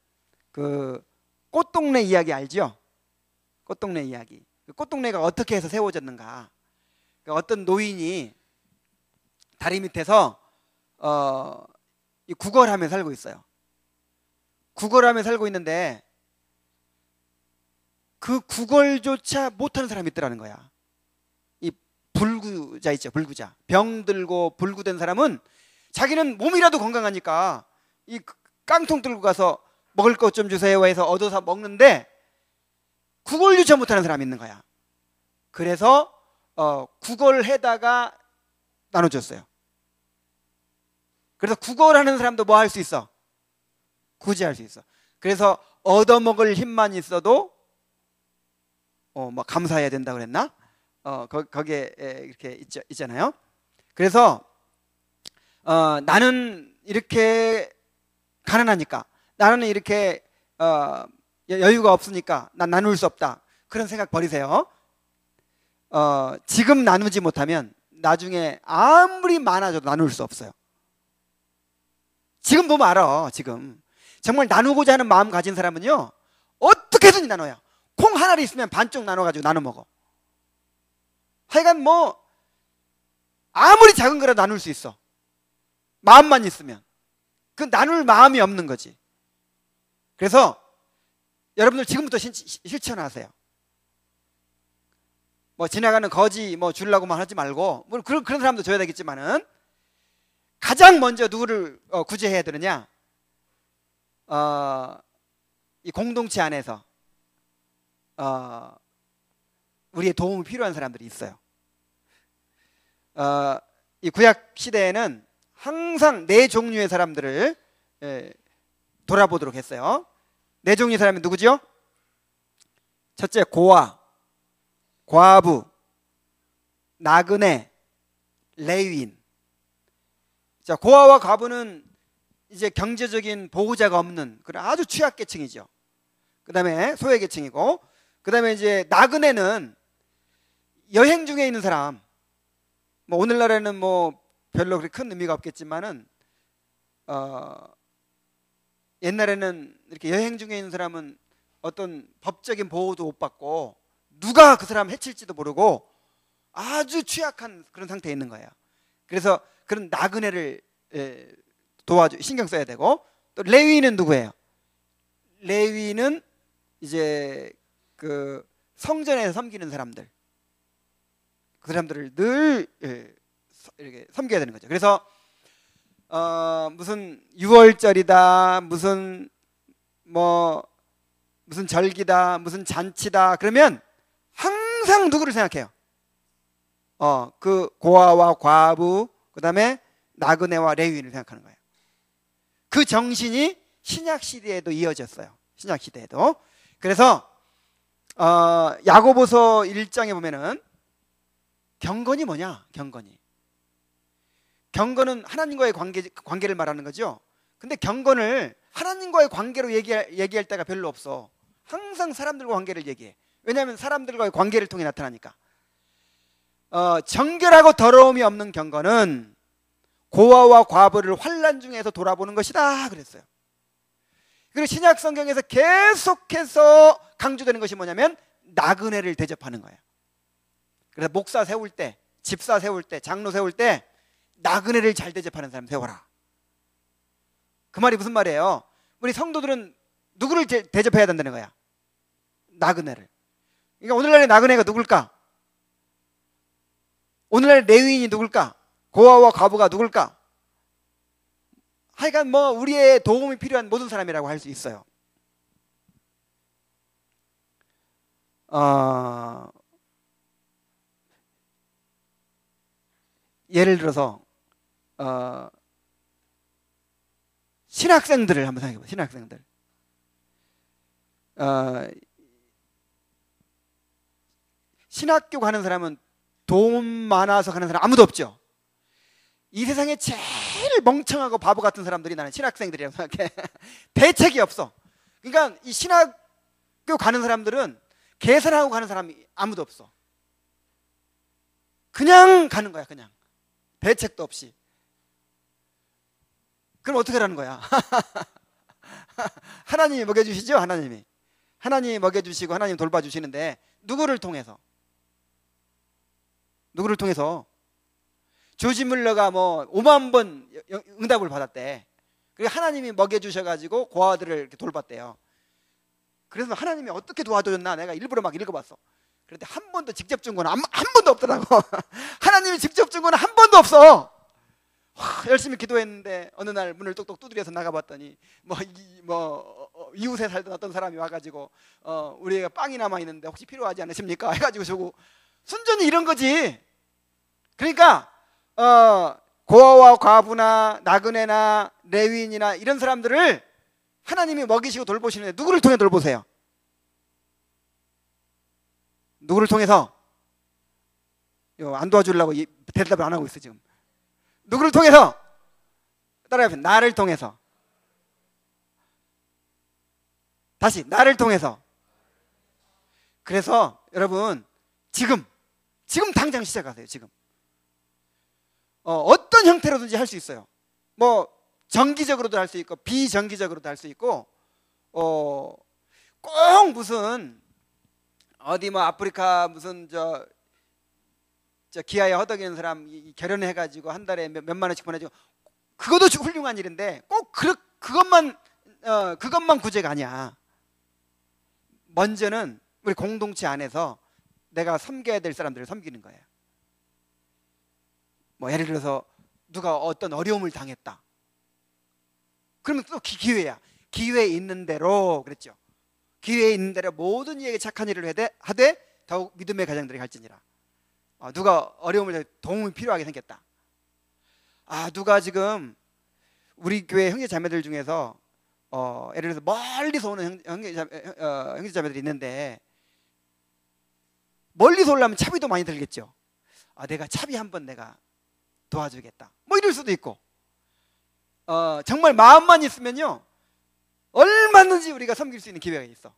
꽃동네 이야기 알죠? 꽃동네 이야기. 꽃동네가 어떻게 해서 세워졌는가? 어떤 노인이 다리 밑에서 이 구걸하며 살고 있어요. 구걸하며 살고 있는데 그 구걸조차 못하는 사람이 있더라는 거야. 이 불구자 있죠, 불구자. 병들고 불구된 사람은 자기는 몸이라도 건강하니까 이 깡통 들고 가서 먹을 것 좀 주세요 해서 얻어서 먹는데 구걸조차 못하는 사람이 있는 거야. 그래서 구걸해다가 나눠줬어요. 그래서 구걸하는 사람도 뭐 할 수 있어? 구제할 수 있어. 그래서 얻어먹을 힘만 있어도 뭐 감사해야 된다 그랬나? 거기에 이렇게 있잖아요. 그래서 나는 이렇게 가난하니까, 나는 이렇게 여유가 없으니까 난 나눌 수 없다. 그런 생각 버리세요. 지금 나누지 못하면 나중에 아무리 많아져도 나눌 수 없어요. 지금 너무 알아. 지금 정말 나누고자 하는 마음 가진 사람은요, 어떻게든 나눠요. 콩 하나를 있으면 반쪽 나눠가지고 나눠 먹어. 하여간 뭐 아무리 작은 거라도 나눌 수 있어. 마음만 있으면. 그 나눌 마음이 없는 거지. 그래서 여러분들 지금부터 실천하세요. 뭐 지나가는 거지 뭐 주려고만 하지 말고, 뭐 그런 사람도 줘야 되겠지만은, 가장 먼저 누구를 구제해야 되느냐? 이 공동체 안에서 우리의 도움이 필요한 사람들이 있어요. 이 구약 시대에는 항상 네 종류의 사람들을 돌아보도록 했어요. 네 종류의 사람이 누구죠? 첫째, 고아, 과부, 나그네, 레위인. 자, 고아와 과부는 이제 경제적인 보호자가 없는 그런 아주 취약계층이죠. 그 다음에 소외계층이고, 그 다음에 이제 나그네는 여행 중에 있는 사람. 뭐 오늘날에는 뭐 별로 그렇게 큰 의미가 없겠지만은, 옛날에는 이렇게 여행 중에 있는 사람은 어떤 법적인 보호도 못 받고 누가 그 사람 해칠지도 모르고 아주 취약한 그런 상태에 있는 거예요. 그래서 그런 나그네를 신경 써야 되고, 또 레위는 누구예요? 레위는 이제 그 성전에서 섬기는 사람들, 그 사람들을 늘 이렇게 섬겨야 되는 거죠. 그래서 무슨 6월절이다, 무슨 절기다, 무슨 잔치다 그러면 항상 누구를 생각해요? 그 고아와 과부, 그 다음에 나그네와 레위인을 생각하는 거예요. 그 정신이 신약 시대에도 이어졌어요. 신약 시대에도. 그래서 야고보서 1장에 보면은 경건이 뭐냐? 경건은 하나님과의 관계를 말하는 거죠. 근데 경건을 하나님과의 관계로 얘기할 때가 별로 없어. 항상 사람들과 관계를 얘기해. 왜냐하면 사람들과의 관계를 통해 나타나니까. 정결하고 더러움이 없는 경건은 고아와 과부를 환난 중에서 돌아보는 것이다 그랬어요. 그리고 신약 성경에서 계속해서 강조되는 것이 뭐냐면 나그네를 대접하는 거예요. 그래서 목사 세울 때, 집사 세울 때, 장로 세울 때 나그네를 잘 대접하는 사람 세워라. 그 말이 무슨 말이에요? 우리 성도들은 누구를 대접해야 된다는 거야? 나그네를. 그러니까 오늘날의 나그네가 누굴까? 오늘날 레위인이 누굴까? 고아와 과부가 누굴까? 하여간 뭐 우리의 도움이 필요한 모든 사람이라고 할 수 있어요. 예를 들어서 신학생들을 한번 생각해 보세요. 신학생들. 신학교 가는 사람은 돈 많아서 가는 사람 아무도 없죠. 이 세상에 제일 멍청하고 바보 같은 사람들이 나는 신학생들이라고 생각해. 대책이 없어. 그러니까 이 신학교 가는 사람들은 계산하고 가는 사람이 아무도 없어. 그냥 가는 거야. 그냥 대책도 없이. 그럼 어떻게 하라는 거야? 하나님이 먹여주시죠. 하나님이 먹여주시고 하나님 돌봐주시는데 누구를 통해서? 조지 물러가 뭐 5만 번 응답을 받았대. 그리고 하나님이 먹여주셔가지고 고아들을 이렇게 돌봤대요. 그래서 하나님이 어떻게 도와줬나 내가 일부러 막 읽어봤어. 그런데 한 번도 직접 준 건 한 번도 없더라고. 하나님이 직접 준 건 한 번도 없어. 열심히 기도했는데 어느 날 문을 똑똑 두드려서 나가봤더니 이웃에 살던 어떤 사람이 와가지고 우리 애가 빵이 남아있는데 혹시 필요하지 않으십니까? 해가지고 주고. 순전히 이런 거지. 그러니까 고아와 과부나 나그네나 레위인이나 이런 사람들을 하나님이 먹이시고 돌보시는데 누구를 통해 돌보세요? 누구를 통해서? 안 도와주려고 대답을 안 하고 있어 지금. 누구를 통해서? 따라해보세요. 나를 통해서. 다시 나를 통해서. 그래서 여러분 지금 지금 당장 시작하세요. 지금 어떤 형태로든지 할 수 있어요. 뭐 정기적으로도 할 수 있고 비정기적으로도 할 수 있고 꼭 무슨 어디 뭐 아프리카 무슨 저 기아에 허덕이는 사람 결혼해가지고 한 달에 몇만 원씩 보내주고 그것도 훌륭한 일인데 꼭 그것만 구제가 아니야. 먼저는 우리 공동체 안에서 내가 섬겨야 될 사람들을 섬기는 거예요. 뭐 예를 들어서 누가 어떤 어려움을 당했다. 그러면 또 기회야. 기회 있는 대로 그랬죠. 기회 있는 대로 모든 이에게 착한 일을 하되 더욱 믿음의 가정들이 갈지니라. 누가 어려움을 도움이 필요하게 생겼다. 누가 지금 우리 교회 형제 자매들 중에서 예를 들어서 멀리서 오는 형제 자매들이 있는데 멀리서 오려면 차비도 많이 들겠죠. 내가 차비 한번 내가 도와주겠다. 뭐 이럴 수도 있고 정말 마음만 있으면요 얼마든지 우리가 섬길 수 있는 기회가 있어.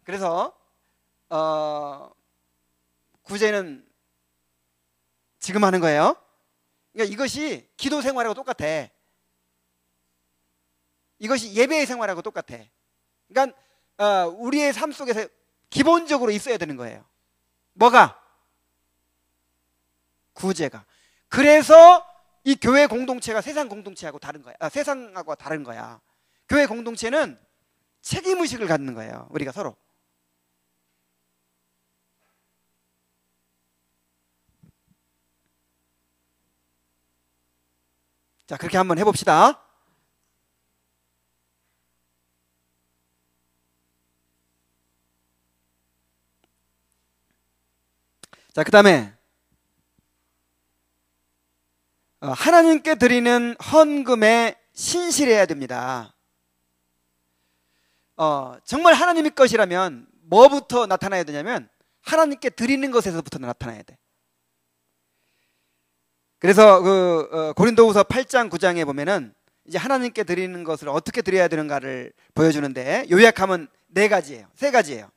그래서 구제는 지금 하는 거예요. 그러니까 이것이 기도 생활하고 똑같아. 이것이 예배의 생활하고 똑같아. 그러니까 우리의 삶 속에서 기본적으로 있어야 되는 거예요. 뭐가? 구제가. 그래서 이 교회 공동체가 세상 공동체하고 다른 거야. 세상하고 다른 거야. 교회 공동체는 책임의식을 갖는 거예요. 우리가 서로. 자, 그렇게 한번 해봅시다. 자, 그 다음에 하나님께 드리는 헌금에 신실해야 됩니다. 정말 하나님의 것이라면 뭐부터 나타나야 되냐면 하나님께 드리는 것에서부터 나타나야 돼. 그래서 고린도후서 8장 9장에 보면은 이제 하나님께 드리는 것을 어떻게 드려야 되는가를 보여주는데 요약하면 4가지예요. 3가지예요.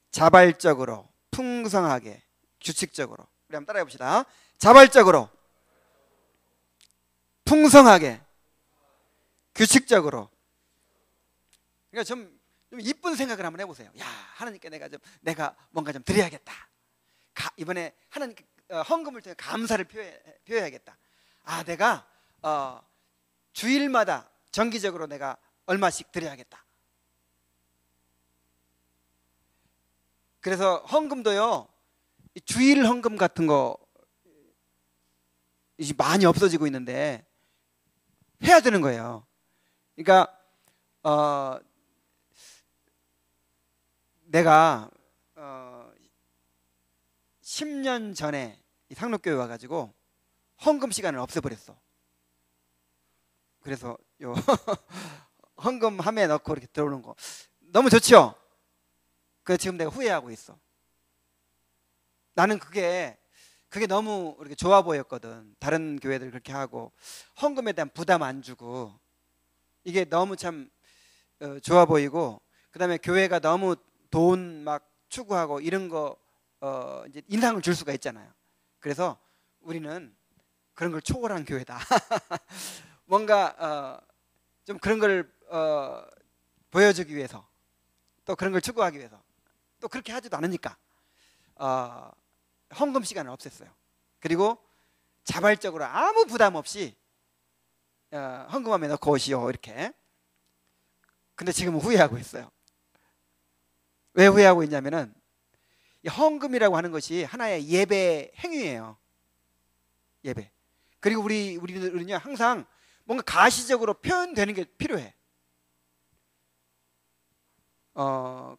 자발적으로, 풍성하게, 규칙적으로. 우리 한번 따라해 봅시다. 자발적으로, 풍성하게, 규칙적으로. 그러니까 좀 이쁜 생각을 한번 해보세요. 야, 하나님께 내가 뭔가 좀 드려야겠다. 이번에 하나님께 헌금을 통해 감사를 표해야겠다. 내가 주일마다 정기적으로 내가 얼마씩 드려야겠다. 그래서 헌금도요, 주일 헌금 같은 거 이제 많이 없어지고 있는데 해야 되는 거예요. 그러니까 내가 10년 전에 상록교회 와가지고 헌금 시간을 없애버렸어. 그래서 요 헌금함에 넣고 이렇게 들어오는 거 너무 좋죠? 그래서 지금 내가 후회하고 있어. 나는 그게 너무 이렇게 좋아 보였거든. 다른 교회들 그렇게 하고 헌금에 대한 부담 안 주고 이게 너무 참 좋아 보이고, 그 다음에 교회가 너무 돈 막 추구하고 이런 거 이제 인상을 줄 수가 있잖아요. 그래서 우리는 그런 걸 초월한 교회다. 뭔가 좀 그런 걸 보여주기 위해서, 또 그런 걸 추구하기 위해서, 또 그렇게 하지도 않으니까 헌금 시간을 없앴어요. 그리고 자발적으로 아무 부담 없이 헌금함에 넣고 오시오 이렇게. 근데 지금은 후회하고 있어요. 왜 후회하고 있냐면은 이 헌금이라고 하는 것이 하나의 예배 행위예요. 예배. 그리고 우리는요 항상 뭔가 가시적으로 표현되는 게 필요해.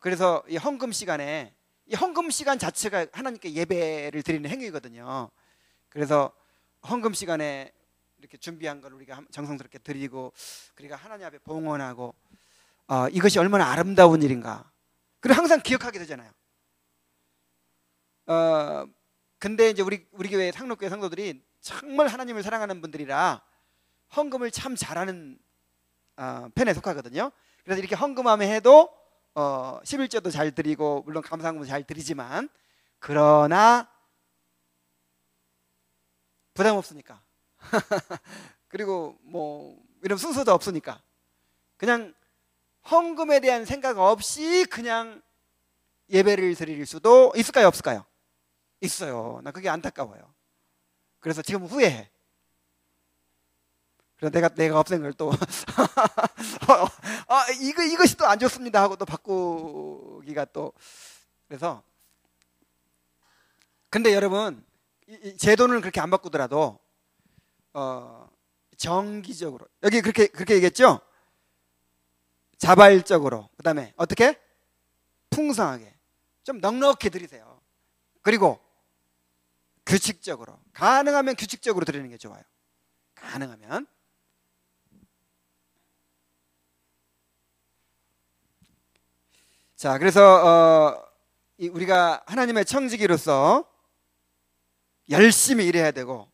그래서 이 헌금 시간에, 이 헌금 시간 자체가 하나님께 예배를 드리는 행위거든요. 그래서 헌금 시간에 이렇게 준비한 걸 우리가 정성스럽게 드리고, 그리고 하나님 앞에 봉헌하고, 이것이 얼마나 아름다운 일인가. 그리고 항상 기억하게 되잖아요. 근데 이제 우리 교회 상록교회 성도들이 정말 하나님을 사랑하는 분들이라 헌금을 참 잘하는 편에 속하거든요. 그래서 이렇게 헌금함에 해도 11조도 잘 드리고, 물론 감사금도 잘 드리지만 그러나 부담 없으니까 그리고 뭐 이런 순서도 없으니까 그냥 헌금에 대한 생각 없이 그냥 예배를 드릴 수도 있을까요, 없을까요? 있어요. 나 그게 안타까워요. 그래서 지금 후회해. 그래서 내가 없앤 걸 또 이것이 또 안 좋습니다 하고 또 바꾸기가 또 그래서 근데 여러분 제 돈을 그렇게 안 바꾸더라도 정기적으로 여기 그렇게 얘기했죠? 자발적으로 그다음에 어떻게? 풍성하게 좀 넉넉히 드리세요. 그리고 규칙적으로 가능하면 규칙적으로 드리는 게 좋아요. 가능하면 자 그래서 우리가 하나님의 청지기로서 열심히 일해야 되고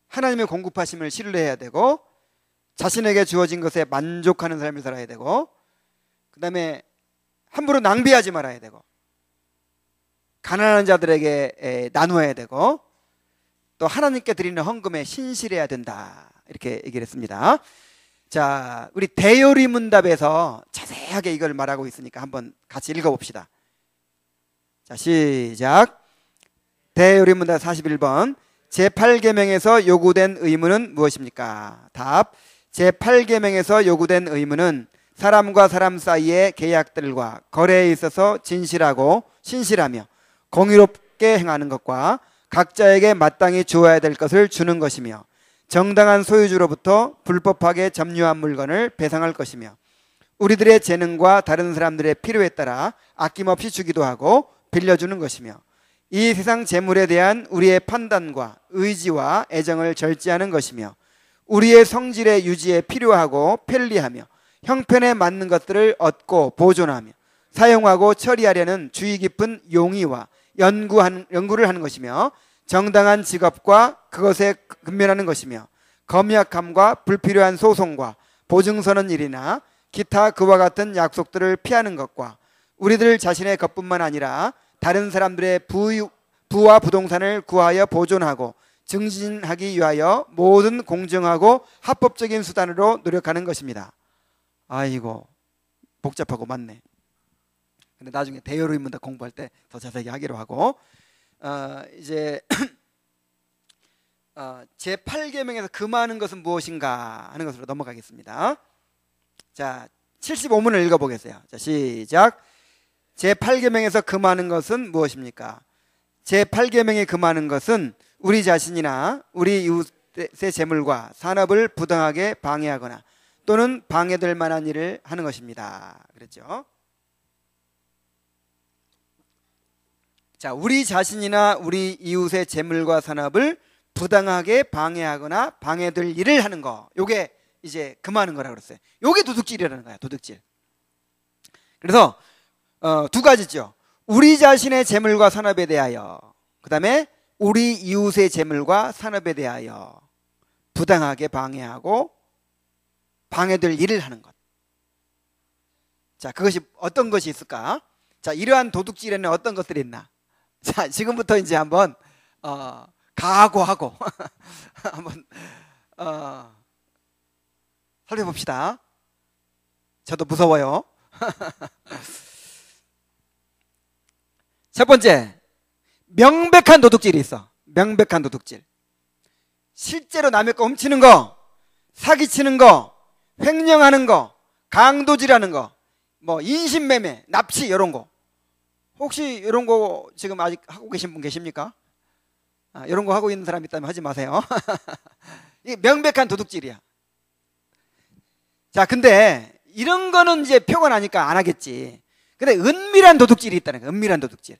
하나님의 공급하심을 신뢰해야 되고 자신에게 주어진 것에 만족하는 삶을 살아야 되고 그 다음에 함부로 낭비하지 말아야 되고 가난한 자들에게 나누어야 되고 또 하나님께 드리는 헌금에 신실해야 된다 이렇게 얘기를 했습니다. 자, 우리 대요리문답에서 자세하게 이걸 말하고 있으니까 한번 같이 읽어봅시다. 자, 시작. 대요리문답 41번 제8계명에서 요구된 의무는 무엇입니까? 답. 제8계명에서 요구된 의무는 사람과 사람 사이의 계약들과 거래에 있어서 진실하고 신실하며 공의롭게 행하는 것과 각자에게 마땅히 주어야 될 것을 주는 것이며 정당한 소유주로부터 불법하게 점유한 물건을 배상할 것이며 우리들의 재능과 다른 사람들의 필요에 따라 아낌없이 주기도 하고 빌려주는 것이며 이 세상 재물에 대한 우리의 판단과 의지와 애정을 절제하는 것이며 우리의 성질의 유지에 필요하고 편리하며 형편에 맞는 것들을 얻고 보존하며 사용하고 처리하려는 주의 깊은 용의와 연구를 하는 것이며 정당한 직업과 그것에 근면하는 것이며 검약함과 불필요한 소송과 보증서는 일이나 기타 그와 같은 약속들을 피하는 것과 우리들 자신의 것뿐만 아니라 다른 사람들의 부와 부동산을 구하여 보존하고 증진하기 위하여 모든 공정하고 합법적인 수단으로 노력하는 것입니다. 아이고 복잡하고 맞네. 근데 나중에 대요리문답 공부할 때 더 자세히 하기로 하고 이제 제8계명에서 금하는 것은 무엇인가 하는 것으로 넘어가겠습니다. 자, 75문을 읽어보겠어요. 자, 시작. 제8계명에서 금하는 것은 무엇입니까? 제8계명에 금하는 것은 우리 자신이나 우리 이웃의 재물과 산업을 부당하게 방해하거나 또는 방해될 만한 일을 하는 것입니다. 그랬죠? 자, 우리 자신이나 우리 이웃의 재물과 산업을 부당하게 방해하거나 방해될 일을 하는 거, 요게 이제 금하는 거라고 그랬어요. 요게 도둑질이라는 거야, 도둑질. 그래서 두 가지죠. 우리 자신의 재물과 산업에 대하여, 그 다음에 우리 이웃의 재물과 산업에 대하여 부당하게 방해하고 방해될 일을 하는 것. 자, 그것이 어떤 것이 있을까? 자, 이러한 도둑질에는 어떤 것들이 있나? 자, 지금부터 이제 한번 각오하고 한번 살펴봅시다. 저도 무서워요. 첫 번째, 명백한 도둑질이 있어. 명백한 도둑질. 실제로 남의 거 훔치는 거, 사기치는 거, 횡령하는 거, 강도질하는 거, 뭐 인신매매, 납치 이런 거. 혹시 이런 거 지금 아직 하고 계신 분 계십니까? 이런 거 하고 있는 사람 있다면 하지 마세요. 이게 명백한 도둑질이야. 자, 근데 이런 거는 이제 표가 나니까 안 하겠지. 근데 은밀한 도둑질이 있다는 거야. 은밀한 도둑질.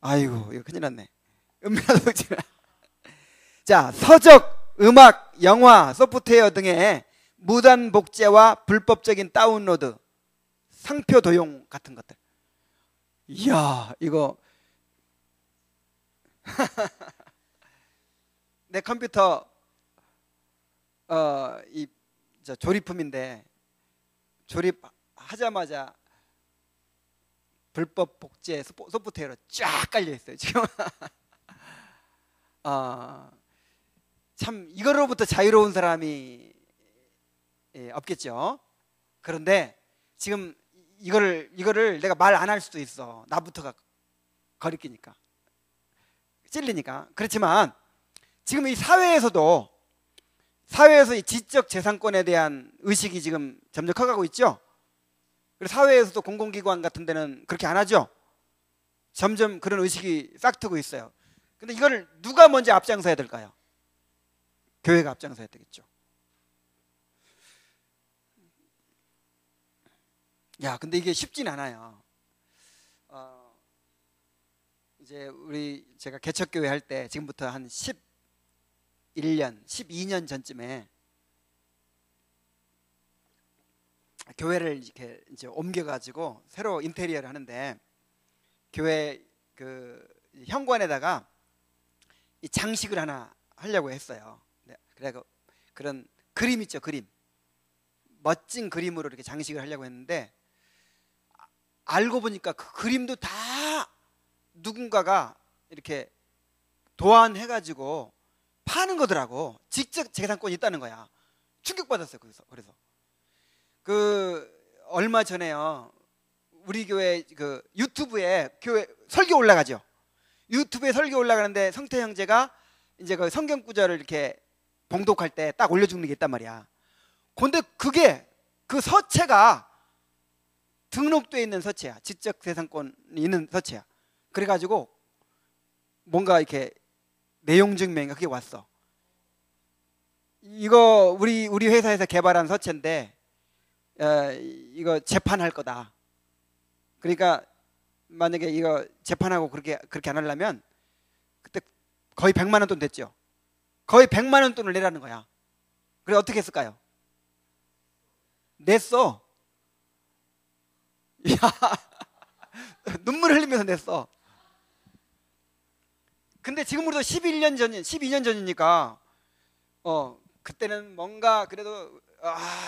아이고, 이거 큰일 났네. 은밀한 도둑질. 자, 서적, 음악, 영화, 소프트웨어 등의 무단 복제와 불법적인 다운로드, 상표 도용 같은 것들. 이야, 이거 내 컴퓨터 조립품인데 조립하자마자 불법 복제 소프트웨어로 쫙 깔려 있어요 지금. 참 이거로부터 자유로운 사람이 없겠죠. 그런데 지금 이거를 내가 말 안 할 수도 있어. 나부터가 거리끼니까, 찔리니까. 그렇지만 지금 이 사회에서 이 지적 재산권에 대한 의식이 지금 점점 커가고 있죠. 그래서 사회에서도 공공기관 같은 데는 그렇게 안 하죠. 점점 그런 의식이 싹트고 있어요. 근데 이걸 누가 먼저 앞장서야 될까요? 교회가 앞장서야 되겠죠. 야, 근데 이게 쉽진 않아요. 이제 제가 개척교회 할 때 지금부터 한 11년, 12년 전쯤에 교회를 이렇게 이제 옮겨가지고 새로 인테리어를 하는데 교회 그 현관에다가 이 장식을 하나 하려고 했어요. 그래 그런 그림 있죠, 그림. 멋진 그림으로 이렇게 장식을 하려고 했는데 알고 보니까 그 그림도 다 누군가가 이렇게 도안해가지고 파는 거더라고. 직접 재산권이 있다는 거야. 충격받았어요. 그래서 그 얼마 전에요, 우리 교회 그 유튜브에 교회 설교 올라가죠. 유튜브에 설교 올라가는데 성태 형제가 이제 그 성경 구절을 이렇게 봉독할 때 딱 올려주는 게 있단 말이야. 근데 그게 그 서체가 등록되어 있는 서체야. 지적 재산권이 있는 서체야. 그래가지고 뭔가 이렇게 내용 증명이 그게 왔어. 이거 우리 회사에서 개발한 서체인데 이거 재판할 거다. 그러니까 만약에 이거 재판하고 그렇게 안 하려면 그때 거의 100만 원 돈 됐죠. 거의 100만 원 돈을 내라는 거야. 그래 어떻게 했을까요? 냈어. 야, 눈물 흘리면서 냈어. 근데 지금으로도 12년 전이니까 그때는 뭔가 그래도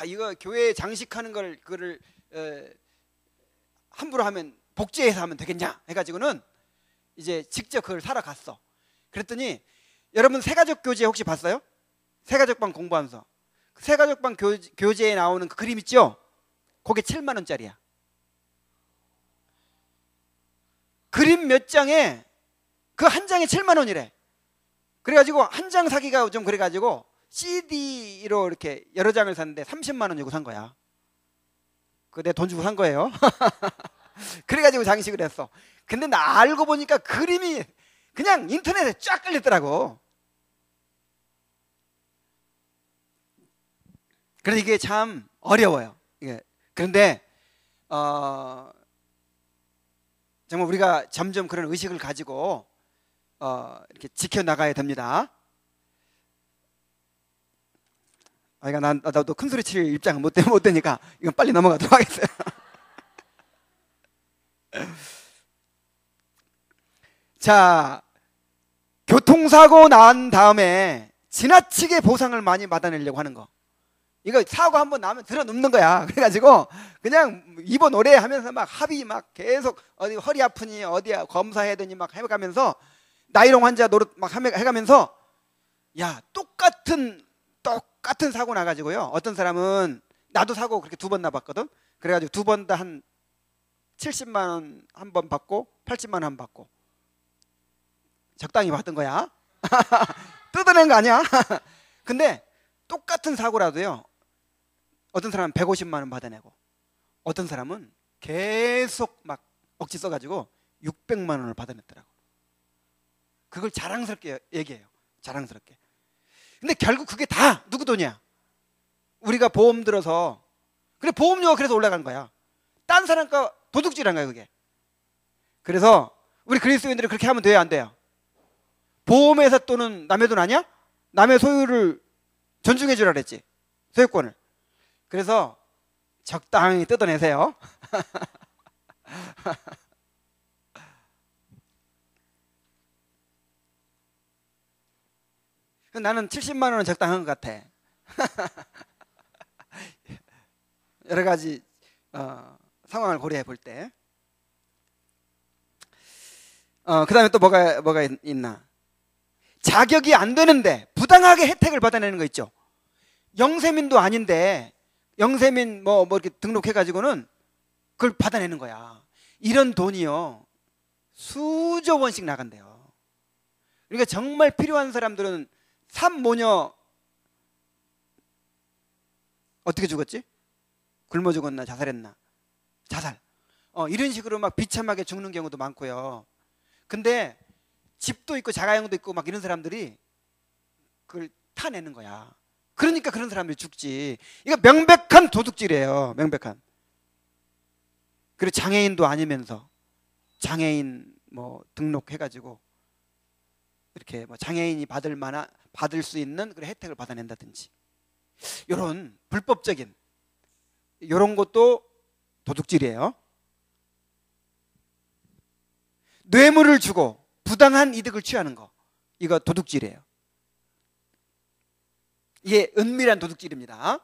이거 교회에 장식하는 걸 그거를 함부로 하면 복제해서 하면 되겠냐 해가지고는 이제 직접 그걸 사러 갔어. 그랬더니 여러분 새가족 교재 혹시 봤어요? 새가족방 공부하면서 새가족방 교재에 나오는 그 그림 있죠? 그게 7만 원짜리야. 그림 몇 장에 그 한 장에 7만 원이래. 그래가지고 한 장 사기가 좀 그래가지고 CD로 이렇게 여러 장을 샀는데 30만 원 주고 산 거야. 그 내 돈 주고 산 거예요. 그래가지고 장식을 했어. 근데 나 알고 보니까 그림이 그냥 인터넷에 쫙 깔렸더라고. 그래서 이게 참 어려워요. 이게. 그런데 정말 우리가 점점 그런 의식을 가지고 이렇게 지켜나가야 됩니다. 나도 큰 소리 칠 입장은 못 되니까 이건 빨리 넘어가도록 하겠어요. 자, 교통사고 난 다음에 지나치게 보상을 많이 받아내려고 하는 거. 이거 사고 한번 나면 들어 눕는 거야. 그래가지고 그냥 입원 오래 하면서 막 합의 막 계속 어디 허리 아프니 어디야 검사해야 되니 막 해가면서 나이롱 환자 노릇 막 해가면서 야 똑같은 사고 나가지고요. 어떤 사람은 나도 사고 그렇게 2번 나봤거든. 그래가지고 2번 다 한 70만 원 한 번 받고 80만 원 한 번 받고 적당히 받은 거야. 뜯어낸 거 아니야. 근데 똑같은 사고라도요. 어떤 사람은 150만 원 받아내고 어떤 사람은 계속 막 억지 써가지고 600만 원을 받아냈더라고. 그걸 자랑스럽게 얘기해요. 자랑스럽게. 근데 결국 그게 다 누구 돈이야? 우리가 보험 들어서. 그래 보험료가 그래서 올라간 거야. 딴 사람 거 도둑질한 거야 그게. 그래서 우리 그리스도인들이 그렇게 하면 돼요 안 돼요? 보험회사 돈은 남의 돈 아니야? 남의 소유를 존중해 주라 그랬지. 소유권을. 그래서 적당히 뜯어내세요. 나는 70만 원은 적당한 것 같아. 여러 가지 상황을 고려해 볼 때. 그 다음에 또 뭐가 있나? 자격이 안 되는데 부당하게 혜택을 받아내는 거 있죠. 영세민도 아닌데 영세민 뭐 이렇게 등록해가지고는 그걸 받아내는 거야. 이런 돈이요, 수조 원씩 나간대요. 그러니까 정말 필요한 사람들은 산모녀 어떻게 죽었지? 굶어 죽었나 자살했나? 자살. 이런 식으로 막 비참하게 죽는 경우도 많고요. 근데 집도 있고 자가용도 있고 막 이런 사람들이 그걸 타내는 거야. 그러니까 그런 사람들이 죽지. 이거 명백한 도둑질이에요. 명백한. 그리고 장애인도 아니면서 장애인 뭐 등록해가지고 이렇게 뭐 장애인이 받을 수 있는 그런 혜택을 받아낸다든지, 이런 불법적인 이런 것도 도둑질이에요. 뇌물을 주고 부당한 이득을 취하는 거, 이거 도둑질이에요. 이게 은밀한 도둑질입니다.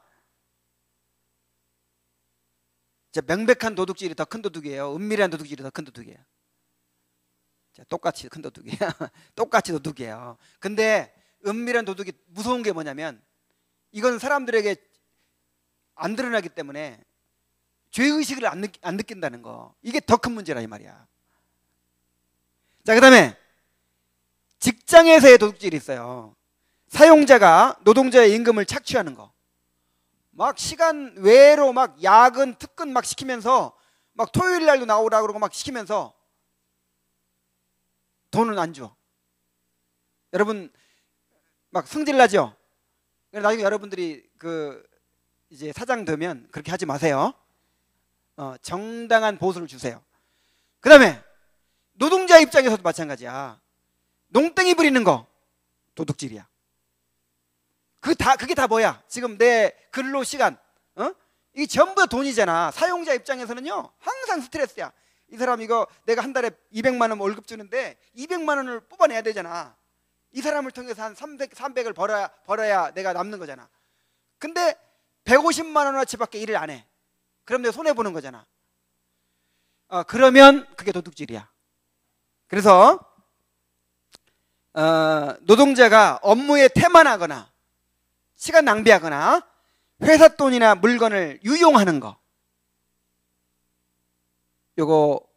명백한 도둑질이 더 큰 도둑이에요. 은밀한 도둑질이 더 큰 도둑이에요. 똑같이 큰 도둑이에요. 똑같이 도둑이에요. 근데 은밀한 도둑이 무서운 게 뭐냐면, 이건 사람들에게 안 드러나기 때문에 죄의식을 안 느낀다는 거, 이게 더 큰 문제라 이 말이야. 자, 그 다음에 직장에서의 도둑질이 있어요. 사용자가 노동자의 임금을 착취하는 거, 막 시간 외로 막 야근 특근 막 시키면서 막 토요일 날도 나오라 그러고 막 시키면서 돈은 안 줘. 여러분 막 승질나죠? 나중에 여러분들이 이제 사장 되면 그렇게 하지 마세요. 정당한 보수를 주세요. 그 다음에 노동자 입장에서도 마찬가지야. 농땡이 부리는 거 도둑질이야. 그게 다 뭐야? 지금 내 근로 시간, 이게 전부 다 돈이잖아. 사용자 입장에서는요, 항상 스트레스야. 이 사람 이거 내가 한 달에 200만 원 월급 주는데 200만 원을 뽑아내야 되잖아. 이 사람을 통해서 한 300을 벌어야 내가 남는 거잖아. 근데 150만 원어치밖에 일을 안 해. 그럼 내가 손해보는 거잖아. 그러면 그게 도둑질이야. 그래서 노동자가 업무에 태만하거나 시간 낭비하거나 회사 돈이나 물건을 유용하는 거, 요거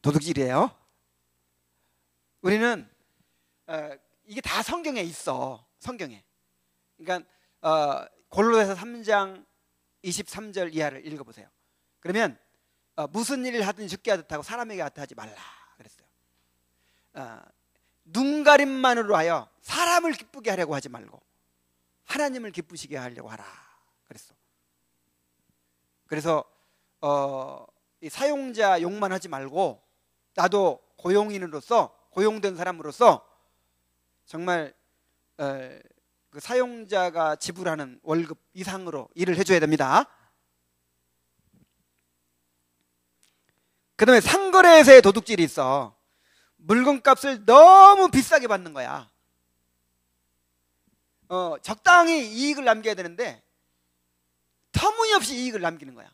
도둑질이에요. 우리는 이게 다 성경에 있어. 성경에. 그러니까 골로새서 3장 23절 이하를 읽어보세요. 그러면 무슨 일을 하든 쉽게 하듯 하고 사람에게 하지 말라 그랬어요. 눈가림만으로 하여 사람을 기쁘게 하려고 하지 말고 하나님을 기쁘시게 하려고 하라 그랬어. 그래서 이 사용자 욕만 하지 말고, 나도 고용인으로서, 고용된 사람으로서 정말 그 사용자가 지불하는 월급 이상으로 일을 해줘야 됩니다. 그 다음에 상거래에서의 도둑질이 있어. 물건값을 너무 비싸게 받는 거야. 적당히 이익을 남겨야 되는데 터무니없이 이익을 남기는 거야.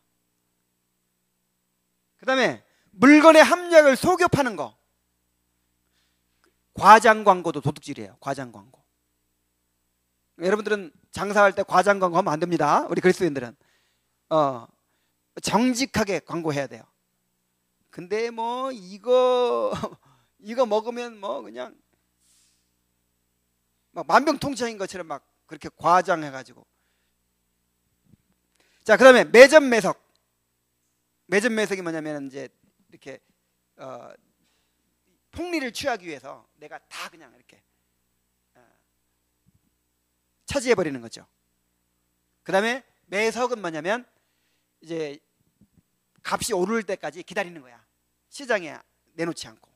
그 다음에 물건의 함량을 속여 파는 거, 과장 광고도 도둑질이에요. 과장 광고. 여러분들은 장사할 때 과장 광고 하면 안 됩니다. 우리 그리스도인들은 정직하게 광고해야 돼요. 근데 뭐 이거 먹으면 뭐 그냥 막 만병통치약인 것처럼 막 그렇게 과장해가지고. 자, 그 다음에 매점 매석. 매점 매석이 뭐냐면 이제 이렇게 폭리를 취하기 위해서 내가 다 그냥 이렇게 차지해 버리는 거죠. 그 다음에 매석은 뭐냐면 이제 값이 오를 때까지 기다리는 거야. 시장에 내놓지 않고.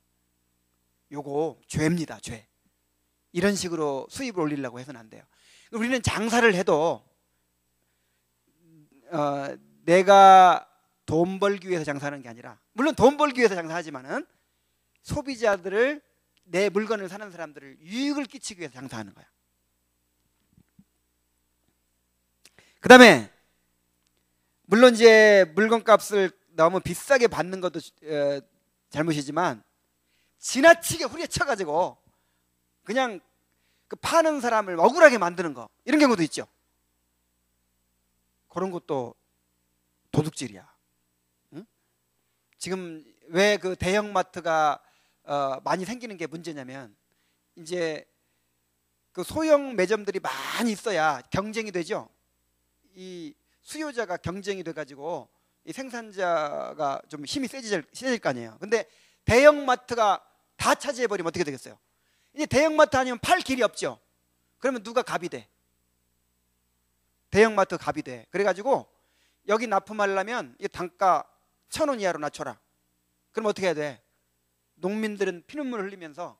요거 죄입니다. 죄. 이런 식으로 수입을 올리려고 해서는 안 돼요. 우리는 장사를 해도 내가 돈 벌기 위해서 장사하는 게 아니라, 물론 돈 벌기 위해서 장사하지만은 소비자들을, 내 물건을 사는 사람들을 유익을 끼치기 위해서 장사하는 거야. 그 다음에 물론 이제 물건값을 너무 비싸게 받는 것도 잘못이지만 지나치게 후려쳐가지고 그냥 그 파는 사람을 억울하게 만드는 거, 이런 경우도 있죠. 그런 것도 도둑질이야. 응? 지금 왜 그 대형마트가 많이 생기는 게 문제냐면, 이제 그 소형 매점들이 많이 있어야 경쟁이 되죠. 이 수요자가 경쟁이 돼가지고 이 생산자가 좀 힘이 세질 거 아니에요. 근데 대형마트가 다 차지해버리면 어떻게 되겠어요? 이제 대형마트 아니면 팔 길이 없죠. 그러면 누가 갑이 돼? 대형마트 갑이 돼. 그래가지고 여기 납품하려면 이 단가 1,000원 이하로 낮춰라. 그럼 어떻게 해야 돼? 농민들은 피눈물 흘리면서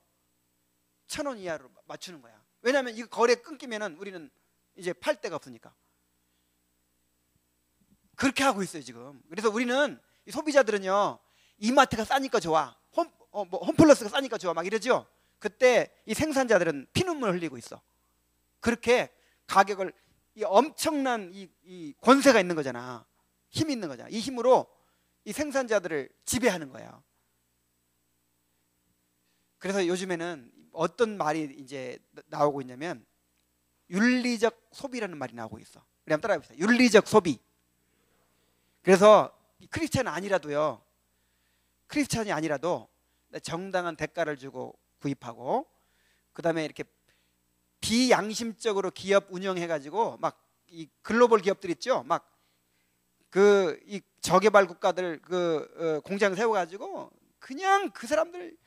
1,000원 이하로 맞추는 거야. 왜냐하면 이거 거래 끊기면은 우리는 이제 팔 데가 없으니까. 그렇게 하고 있어요 지금. 그래서 우리는, 이 소비자들은요, 이마트가 싸니까 좋아, 홈플러스가 싸니까 좋아 막 이러죠. 그때 이 생산자들은 피눈물 흘리고 있어. 그렇게 가격을, 이 엄청난 이 권세가 있는 거잖아. 힘이 있는 거잖아. 이 힘으로 이 생산자들을 지배하는 거예요. 그래서 요즘에는 어떤 말이 이제 나오고 있냐면, 윤리적 소비라는 말이 나오고 있어. 우리 한번 따라해 봅시다. 윤리적 소비. 그래서 크리스찬이 아니라도요, 크리스찬이 아니라도 정당한 대가를 주고 구입하고, 그 다음에 이렇게 비양심적으로 기업 운영해가지고 막 이 글로벌 기업들 있죠, 막 그 이 저개발 국가들 그 공장 세워가지고 그냥 그 사람들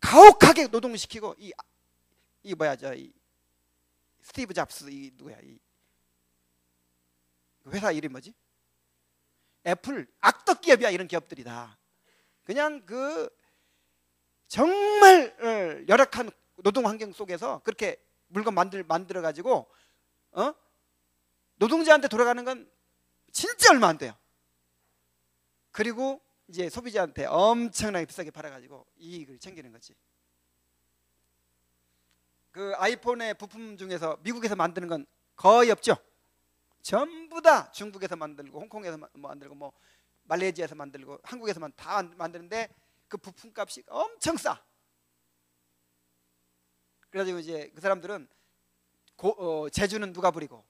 가혹하게 노동시키고, 이 뭐야, 이 스티브 잡스, 이 누구야, 이 회사 이름 뭐지? 애플, 악덕 기업이야. 이런 기업들이다. 그냥 그 정말 열악한 노동 환경 속에서 그렇게 물건 만들어 가지고 노동자한테 돌아가는 건 진짜 얼마 안 돼요. 그리고 이제 소비자한테 엄청나게 비싸게 팔아가지고 이익을 챙기는 거지. 그 아이폰의 부품 중에서 미국에서 만드는 건 거의 없죠. 전부 다 중국에서 만들고, 홍콩에서 만들고, 뭐 말레이시아에서 만들고, 한국에서만 다 만드는데 그 부품값이 엄청 싸. 그래가지고 이제 그 사람들은 재주는 누가 부리고,